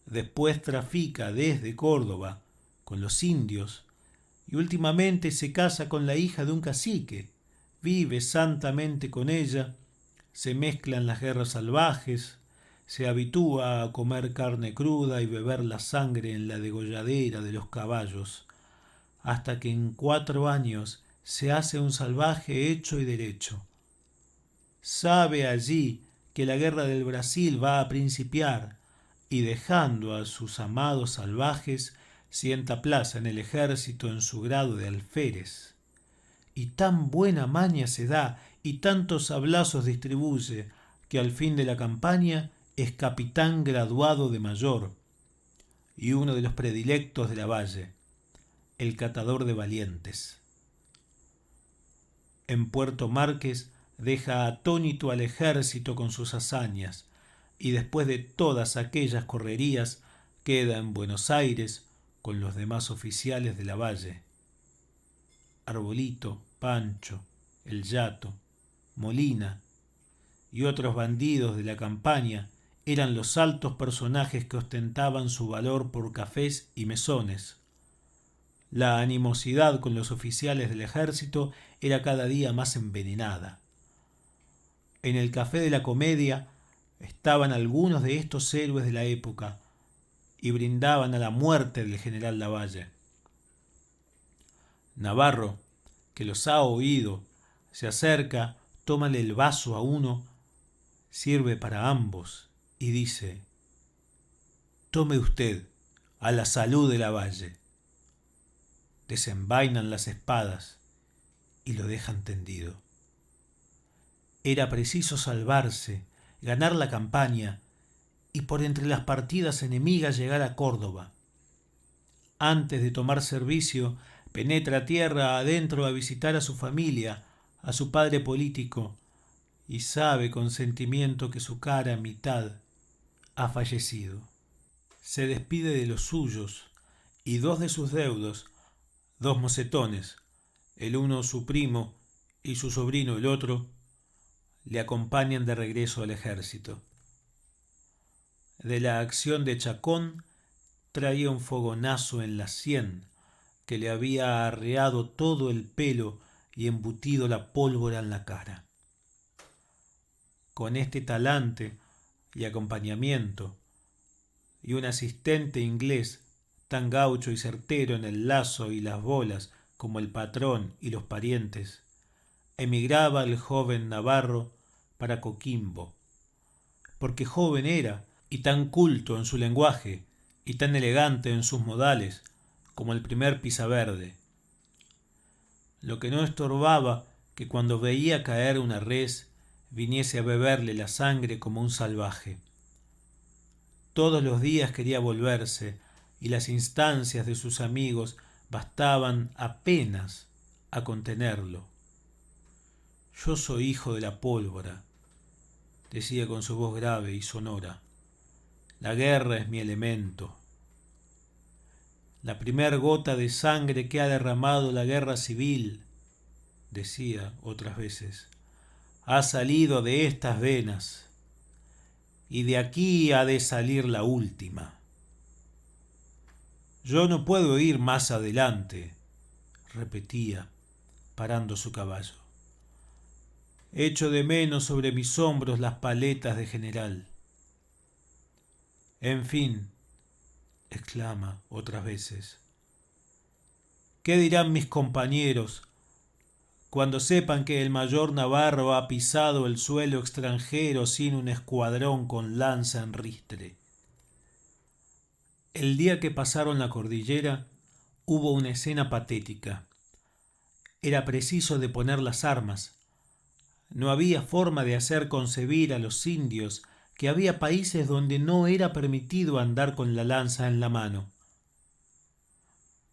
después trafica desde Córdoba con los indios y últimamente se casa con la hija de un cacique, vive santamente con ella, se mezclan las guerras salvajes, se habitúa a comer carne cruda y beber la sangre en la degolladera de los caballos, hasta que en 4 años se hace un salvaje hecho y derecho. Sabe allí que la guerra del Brasil va a principiar y dejando a sus amados salvajes sienta plaza en el ejército en su grado de alférez. Y tan buena maña se da y tantos sablazos distribuye que al fin de la campaña es capitán graduado de mayor y uno de los predilectos de Lavalle, el catador de valientes. En Puerto Márquez deja atónito al ejército con sus hazañas y después de todas aquellas correrías queda en Buenos Aires con los demás oficiales de Lavalle. Arbolito, Pancho, El Yato, Molina y otros bandidos de la campaña eran los altos personajes que ostentaban su valor por cafés y mesones. La animosidad con los oficiales del ejército era cada día más envenenada. En el Café de la Comedia estaban algunos de estos héroes de la época y brindaban a la muerte del general Lavalle. Navarro, que los ha oído, se acerca, tómale el vaso a uno, sirve para ambos y dice: «Tome usted, a la salud de Lavalle». Desenvainan las espadas y lo dejan tendido. Era preciso salvarse, ganar la campaña y por entre las partidas enemigas llegar a Córdoba. Antes de tomar servicio, penetra tierra adentro a visitar a su familia, a su padre político, y sabe con sentimiento que su cara mitad ha fallecido. Se despide de los suyos y 2 de sus deudos, 2 mocetones, el uno su primo y su sobrino el otro, le acompañan de regreso al ejército. De la acción de Chacón traía un fogonazo en la sien que le había arreado todo el pelo y embutido la pólvora en la cara. Con este talante y acompañamiento, y un asistente inglés tan gaucho y certero en el lazo y las bolas como el patrón y los parientes, emigraba el joven Navarro para Coquimbo, porque joven era y tan culto en su lenguaje y tan elegante en sus modales como el primer Pisaverde. Lo que no estorbaba que cuando veía caer una res viniese a beberle la sangre como un salvaje. Todos los días quería volverse y las instancias de sus amigos bastaban apenas a contenerlo. «Yo soy hijo de la pólvora», decía con su voz grave y sonora. «La guerra es mi elemento. La primer gota de sangre que ha derramado la guerra civil», decía otras veces, «ha salido de estas venas. y de aquí ha de salir la última. Yo no puedo ir más adelante, repetía, parando su caballo. Echo de menos sobre mis hombros las paletas de general. En fin, exclama otras veces, ¿qué dirán mis compañeros cuando sepan que el mayor Navarro ha pisado el suelo extranjero sin un escuadrón con lanza en ristre? El día que pasaron la cordillera hubo una escena patética. Era preciso deponer las armas. No había forma de hacer concebir a los indios que había países donde no era permitido andar con la lanza en la mano.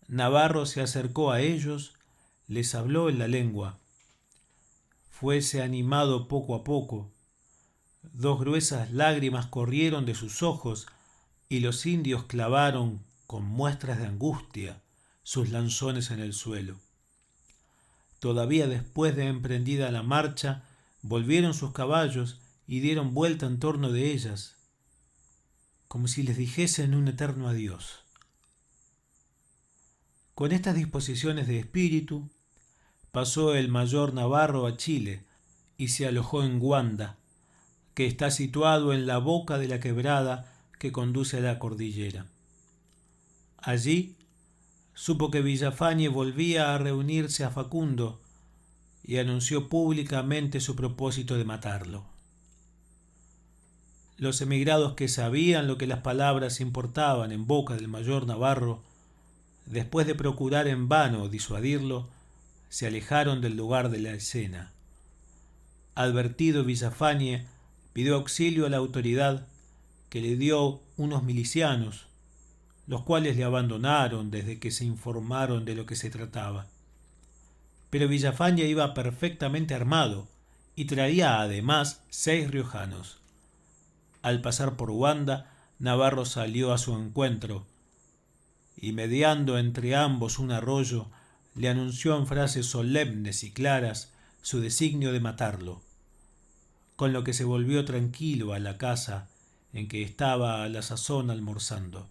Navarro se acercó a ellos, les habló en la lengua. Fuese animado poco a poco. 2 gruesas lágrimas corrieron de sus ojos y los indios clavaron, con muestras de angustia, sus lanzones en el suelo. Todavía después de emprendida la marcha, volvieron sus caballos y dieron vuelta en torno de ellas, como si les dijesen un eterno adiós. Con estas disposiciones de espíritu, pasó el mayor Navarro a Chile y se alojó en Guanda, que está situado en la boca de la quebrada que conduce a la cordillera. Allí supo que Villafañe volvía a reunirse a Facundo y anunció públicamente su propósito de matarlo. Los emigrados que sabían lo que las palabras importaban en boca del mayor Navarro, después de procurar en vano disuadirlo, se alejaron del lugar de la escena. Advertido Villafañe pidió auxilio a la autoridad, que le dio unos milicianos, los cuales le abandonaron desde que se informaron de lo que se trataba. Pero Villafañe iba perfectamente armado y traía además 6 riojanos. Al pasar por Guanda, Navarro salió a su encuentro y, mediando entre ambos un arroyo, le anunció en frases solemnes y claras su designio de matarlo, con lo que se volvió tranquilo a la casa en que estaba a la sazón almorzando.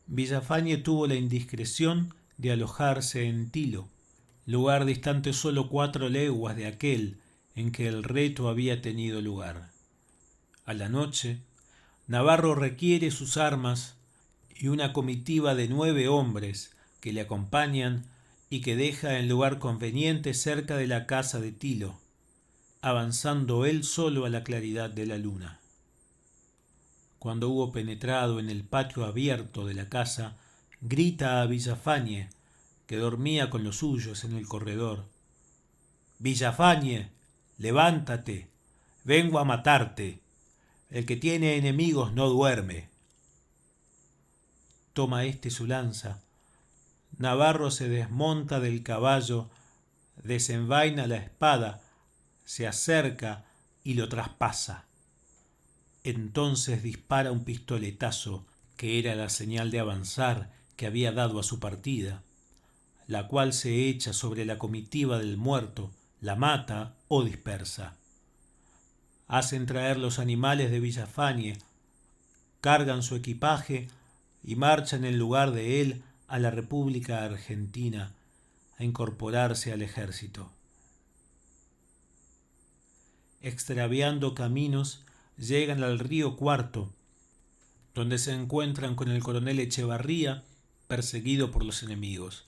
Villafañe tuvo la indiscreción de alojarse en Tilo, lugar distante solo 4 leguas de aquel en que el reto había tenido lugar. A la noche, Navarro requiere sus armas y una comitiva de 9 hombres que le acompañan y que deja en lugar conveniente cerca de la casa de Tilo, avanzando él solo a la claridad de la luna. Cuando hubo penetrado en el patio abierto de la casa, grita a Villafañe, que dormía con los suyos en el corredor: «Villafañe, levántate, vengo a matarte. El que tiene enemigos no duerme». Toma su lanza. Navarro se desmonta del caballo, desenvaina la espada, se acerca y lo traspasa. Entonces dispara un pistoletazo, que era la señal de avanzar que había dado a su partida, la cual se echa sobre la comitiva del muerto, la mata o dispersa. Hacen traer los animales de Villafañe, cargan su equipaje y marchan en lugar de él a la República Argentina a incorporarse al ejército. Extraviando caminos, llegan al río Cuarto, donde se encuentran con el coronel Echevarría, perseguido por los enemigos.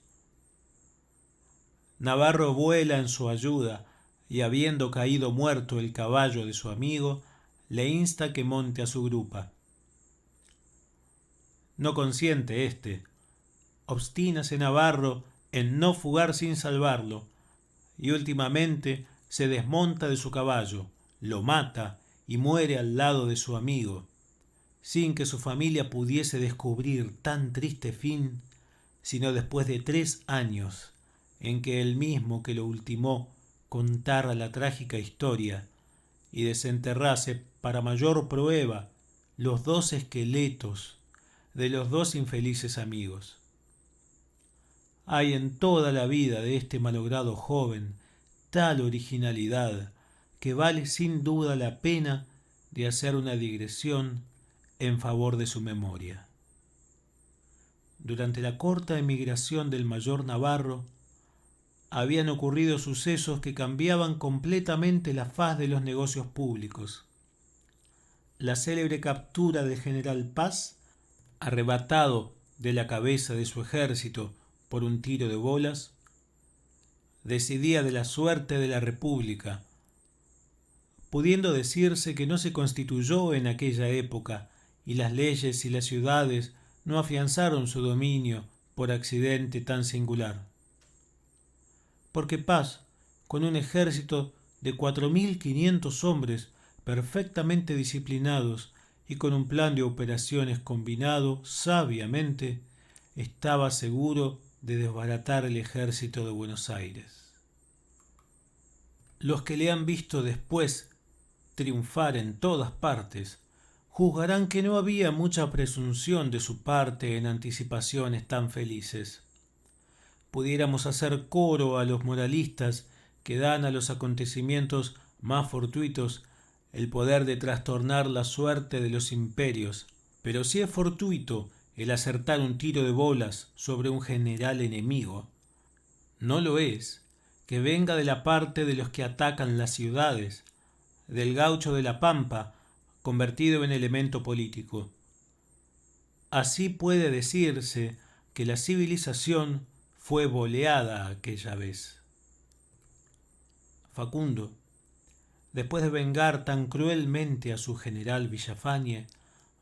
Navarro vuela en su ayuda y, habiendo caído muerto el caballo de su amigo, le insta que monte a su grupa. No consiente éste. Obstínase Navarro en no fugar sin salvarlo, y últimamente se desmonta de su caballo, lo mata y muere al lado de su amigo, sin que su familia pudiese descubrir tan triste fin, sino después de 3 años en que el mismo que lo ultimó contara la trágica historia y desenterrase para mayor prueba los 2 esqueletos de los 2 infelices amigos. Hay en toda la vida de este malogrado joven tal originalidad que vale sin duda la pena de hacer una digresión en favor de su memoria. Durante la corta emigración del mayor Navarro, habían ocurrido sucesos que cambiaban completamente la faz de los negocios públicos. La célebre captura del general Paz, arrebatado de la cabeza de su ejército por un tiro de bolas, decidía de la suerte de la República, pudiendo decirse que no se constituyó en aquella época y las leyes y las ciudades no afianzaron su dominio por accidente tan singular. Porque Paz, con un ejército de 4.500 hombres perfectamente disciplinados y con un plan de operaciones combinado sabiamente, estaba seguro de desbaratar el ejército de Buenos Aires. Los que le han visto después triunfar en todas partes juzgarán que no había mucha presunción de su parte en anticipaciones tan felices. Pudiéramos hacer coro a los moralistas que dan a los acontecimientos más fortuitos el poder de trastornar la suerte de los imperios, pero si es fortuito el acertar un tiro de bolas sobre un general enemigo, no lo es que venga de la parte de los que atacan las ciudades, del gaucho de la Pampa, convertido en elemento político. Así puede decirse que la civilización fue boleada aquella vez. Facundo, después de vengar tan cruelmente a su general Villafañe,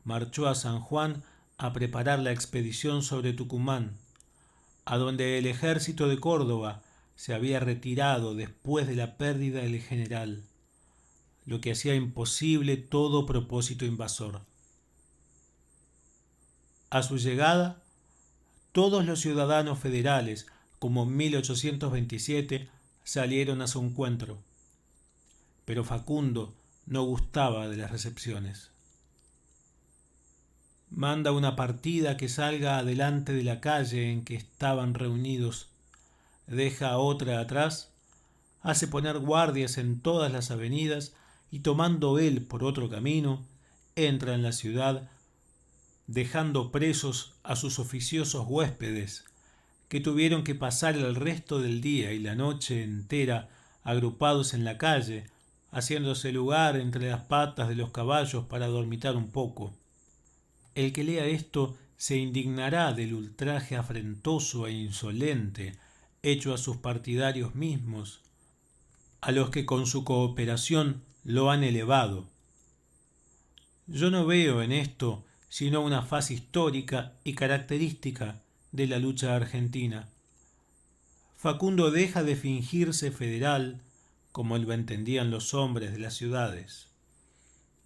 marchó a San Juan a preparar la expedición sobre Tucumán, a donde el ejército de Córdoba se había retirado después de la pérdida del general, lo que hacía imposible todo propósito invasor. A su llegada, todos los ciudadanos federales, como en 1827, salieron a su encuentro, pero Facundo no gustaba de las recepciones. Manda una partida que salga adelante de la calle en que estaban reunidos, deja a otra atrás, hace poner guardias en todas las avenidas y tomando él por otro camino, entra en la ciudad, dejando presos a sus oficiosos huéspedes, que tuvieron que pasar el resto del día y la noche entera agrupados en la calle, haciéndose lugar entre las patas de los caballos para dormitar un poco. El que lea esto se indignará del ultraje afrentoso e insolente hecho a sus partidarios mismos, a los que con su cooperación lo han elevado. Yo no veo en esto sino una faz histórica y característica de la lucha argentina. Facundo deja de fingirse federal, como lo entendían los hombres de las ciudades.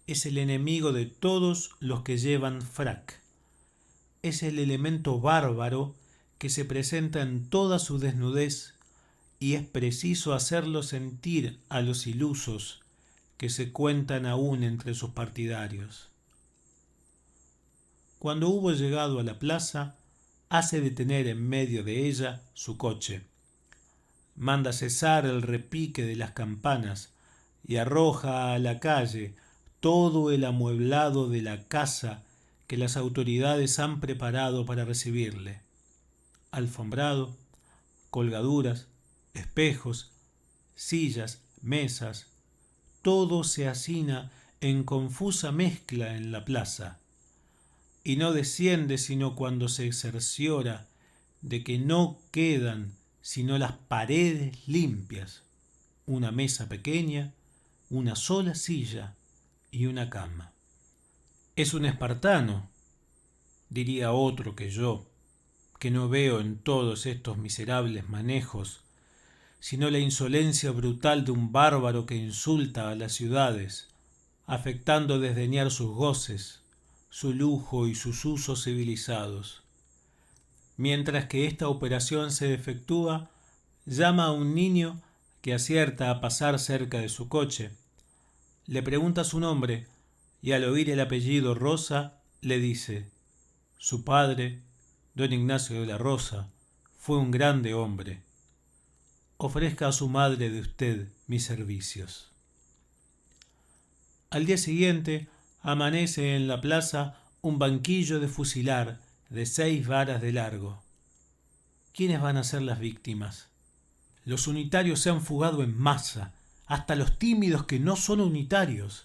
Es el enemigo de todos los que llevan frac. Es el elemento bárbaro que se presenta en toda su desnudez y es preciso hacerlo sentir a los ilusos que se cuentan aún entre sus partidarios. Cuando hubo llegado a la plaza, hace detener en medio de ella su coche. Manda cesar el repique de las campanas y arroja a la calle todo el amueblado de la casa que las autoridades han preparado para recibirle. Alfombrado, colgaduras, espejos, sillas, mesas, todo se hacina en confusa mezcla en la plaza, y no desciende sino cuando se cerciora de que no quedan sino las paredes limpias, una mesa pequeña, una sola silla y una cama. Es un espartano, diría otro que yo, que no veo en todos estos miserables manejos sino la insolencia brutal de un bárbaro que insulta a las ciudades, afectando desdeñar sus goces, su lujo y sus usos civilizados. Mientras que esta operación se efectúa, llama a un niño que acierta a pasar cerca de su coche. Le pregunta su nombre y al oír el apellido Rosa le dice: su padre, don Ignacio de la Rosa, fue un grande hombre. Ofrezca a su madre de usted mis servicios. Al día siguiente amanece en la plaza un banquillo de fusilar de 6 varas de largo. ¿Quiénes van a ser las víctimas? Los unitarios se han fugado en masa, hasta los tímidos que no son unitarios.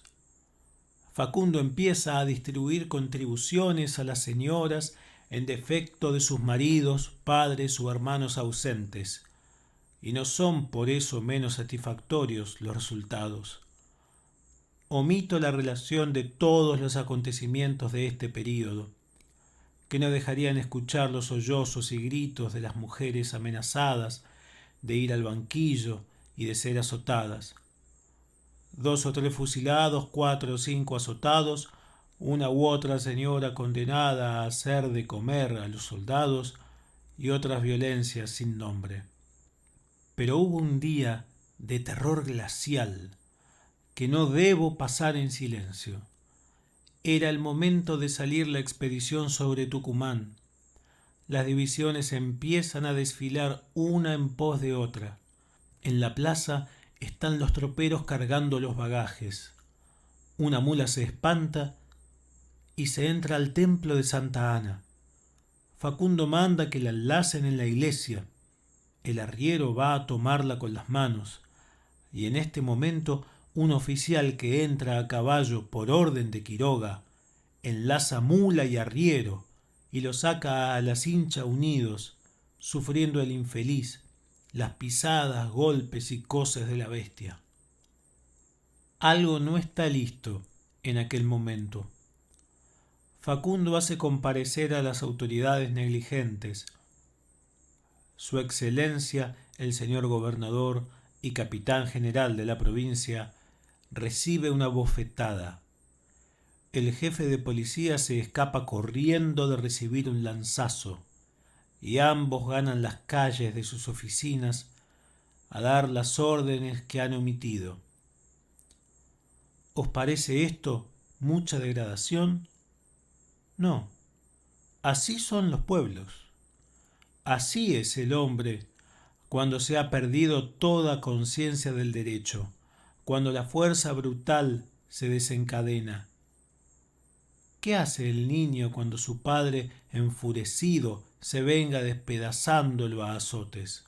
Facundo empieza a distribuir contribuciones a las señoras en defecto de sus maridos, padres o hermanos ausentes, y no son por eso menos satisfactorios los resultados. Omito la relación de todos los acontecimientos de este período, que no dejarían escuchar los sollozos y gritos de las mujeres amenazadas de ir al banquillo y de ser azotadas. 2 o 3 fusilados, 4 o 5 azotados, una u otra señora condenada a hacer de comer a los soldados y otras violencias sin nombre. Pero hubo un día de terror glacial que no debo pasar en silencio. Era el momento de salir la expedición sobre Tucumán. Las divisiones empiezan a desfilar una en pos de otra. En la plaza están los troperos cargando los bagajes. Una mula se espanta y se entra al templo de Santa Ana. Facundo manda que la enlacen en la iglesia. El arriero va a tomarla con las manos, y en este momento un oficial que entra a caballo por orden de Quiroga enlaza mula y arriero y lo saca a la cincha unidos, sufriendo el infeliz las pisadas, golpes y coces de la bestia. Algo no está listo en aquel momento. Facundo hace comparecer a las autoridades negligentes. Su excelencia, el señor gobernador y capitán general de la provincia, recibe una bofetada. El jefe de policía se escapa corriendo de recibir un lanzazo, y ambos ganan las calles de sus oficinas a dar las órdenes que han omitido. ¿Os parece esto mucha degradación? No, así son los pueblos. Así es el hombre cuando se ha perdido toda conciencia del derecho, cuando la fuerza brutal se desencadena. ¿Qué hace el niño cuando su padre, enfurecido, se venga despedazándolo a azotes?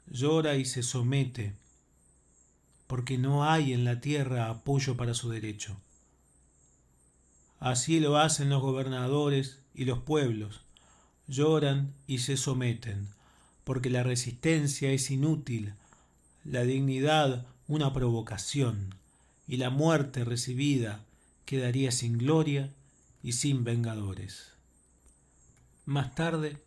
Llora y se somete, porque no hay en la tierra apoyo para su derecho. Así lo hacen los gobernadores y los pueblos. Lloran y se someten, porque la resistencia es inútil, la dignidad una provocación, y la muerte recibida quedaría sin gloria y sin vengadores. Más tarde,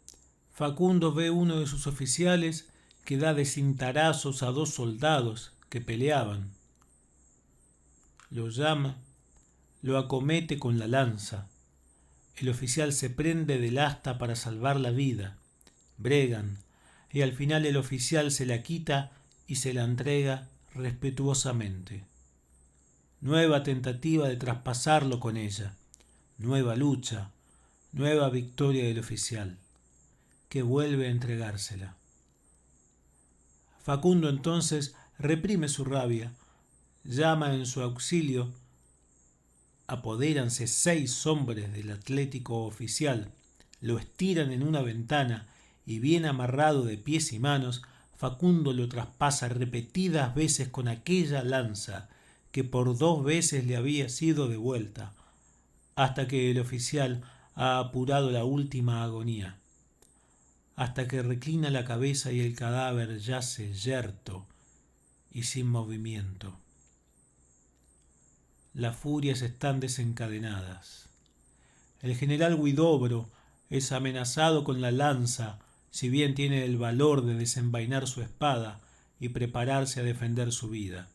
Facundo ve uno de sus oficiales que da de cintarazos a 2 soldados que peleaban. Lo llama, lo acomete con la lanza. El oficial se prende del asta para salvar la vida. Bregan, y al final el oficial se la quita y se la entrega respetuosamente. Nueva tentativa de traspasarlo con ella. Nueva lucha, nueva victoria del oficial, que vuelve a entregársela. Facundo entonces reprime su rabia, llama en su auxilio. Apodéranse 6 hombres del atlético oficial, lo estiran en una ventana y bien amarrado de pies y manos, Facundo lo traspasa repetidas veces con aquella lanza que por 2 veces le había sido devuelta, hasta que el oficial ha apurado la última agonía, hasta que reclina la cabeza y el cadáver yace yerto y sin movimiento. Las furias están desencadenadas. El general Huidobro es amenazado con la lanza, si bien tiene el valor de desenvainar su espada y prepararse a defender su vida.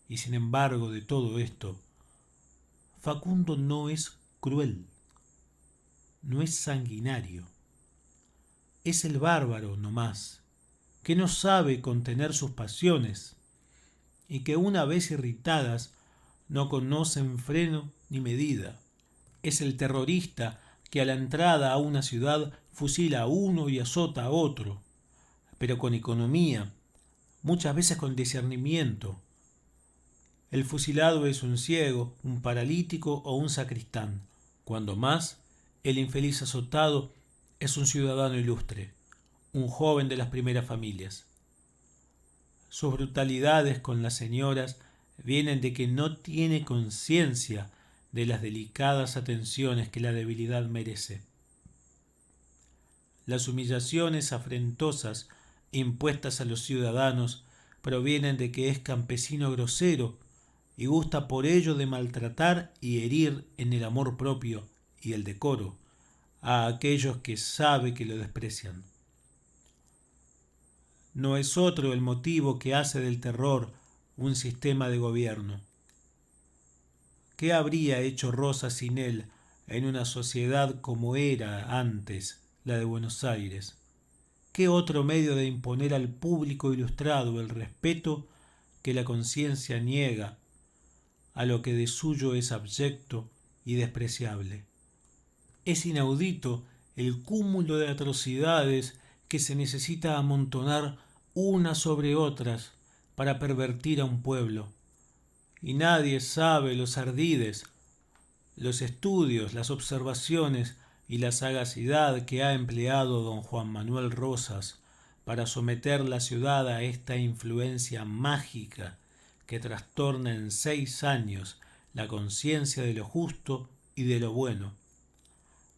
Y sin embargo de todo esto, Facundo no es cruel, no es sanguinario. Es el bárbaro nomás, que no sabe contener sus pasiones y que una vez irritadas no conocen freno ni medida. Es el terrorista que a la entrada a una ciudad fusila a uno y azota a otro, pero con economía, muchas veces con discernimiento. El fusilado es un ciego, un paralítico o un sacristán. Cuando más, el infeliz azotado es un ciudadano ilustre, un joven de las primeras familias. Sus brutalidades con las señoras vienen de que no tiene conciencia de las delicadas atenciones que la debilidad merece. Las humillaciones afrentosas impuestas a los ciudadanos provienen de que es campesino grosero y gusta por ello de maltratar y herir en el amor propio y el decoro a aquellos que sabe que lo desprecian. No es otro el motivo que hace del terror un sistema de gobierno. ¿Qué habría hecho Rosas sin él en una sociedad como era antes la de Buenos Aires? ¿Qué otro medio de imponer al público ilustrado el respeto que la conciencia niega a lo que de suyo es abyecto y despreciable? Es inaudito el cúmulo de atrocidades que se necesita amontonar unas sobre otras para pervertir a un pueblo, y nadie sabe los ardides, los estudios, las observaciones y la sagacidad que ha empleado don Juan Manuel Rosas para someter la ciudad a esta influencia mágica que trastorna en 6 años la conciencia de lo justo y de lo bueno,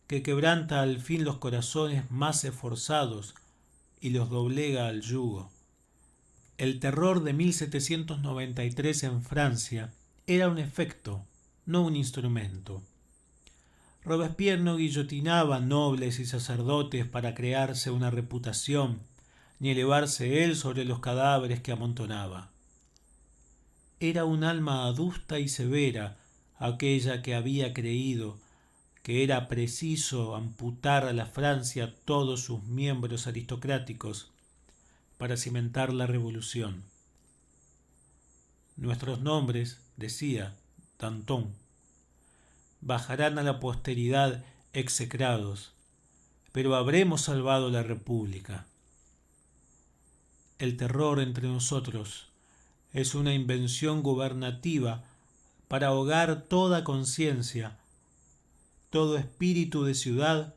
que quebranta al fin los corazones más esforzados y los doblega al yugo. El terror de 1793 en Francia era un efecto, no un instrumento. Robespierre no guillotinaba nobles y sacerdotes para crearse una reputación, ni elevarse él sobre los cadáveres que amontonaba. Era un alma adusta y severa aquella que había creído que era preciso amputar a la Francia todos sus miembros aristocráticos para cimentar la revolución. Nuestros nombres, decía Danton, bajarán a la posteridad execrados, pero habremos salvado la República. El terror entre nosotros es una invención gubernativa para ahogar toda conciencia, todo espíritu de ciudad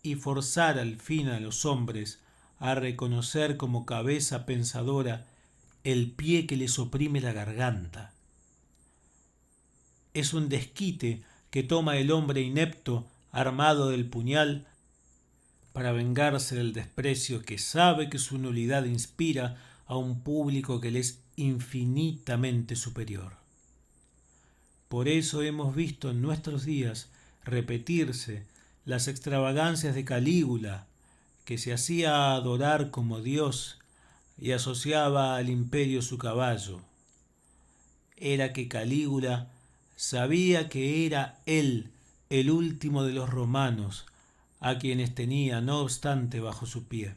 y forzar al fin a los hombres a reconocer como cabeza pensadora el pie que les oprime la garganta. Es un desquite que toma el hombre inepto armado del puñal para vengarse del desprecio que sabe que su nulidad inspira a un público que le es infinitamente superior. Por eso hemos visto en nuestros días repetirse las extravagancias de Calígula, que se hacía adorar como Dios y asociaba al imperio su caballo. Era que Calígula sabía que era él el último de los romanos, a quienes tenía, no obstante, bajo su pie.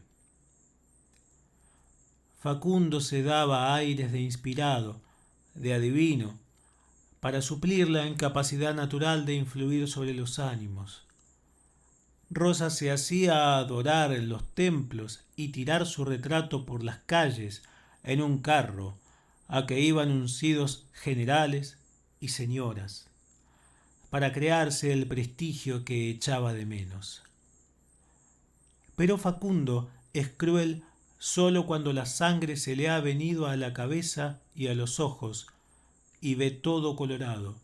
Facundo se daba aires de inspirado, de adivino, para suplir la incapacidad natural de influir sobre los ánimos. Rosas se hacía adorar en los templos y tirar su retrato por las calles en un carro a que iban uncidos generales y señoras, para crearse el prestigio que echaba de menos. Pero Facundo es cruel sólo cuando la sangre se le ha venido a la cabeza y a los ojos y ve todo colorado.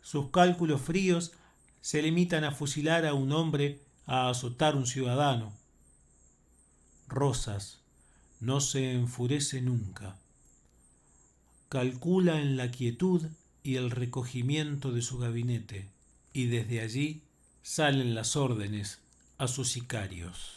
Sus cálculos fríos se limitan a fusilar a un hombre, a azotar un ciudadano. Rosas no se enfurece nunca. Calcula en la quietud y el recogimiento de su gabinete, y desde allí salen las órdenes a sus sicarios.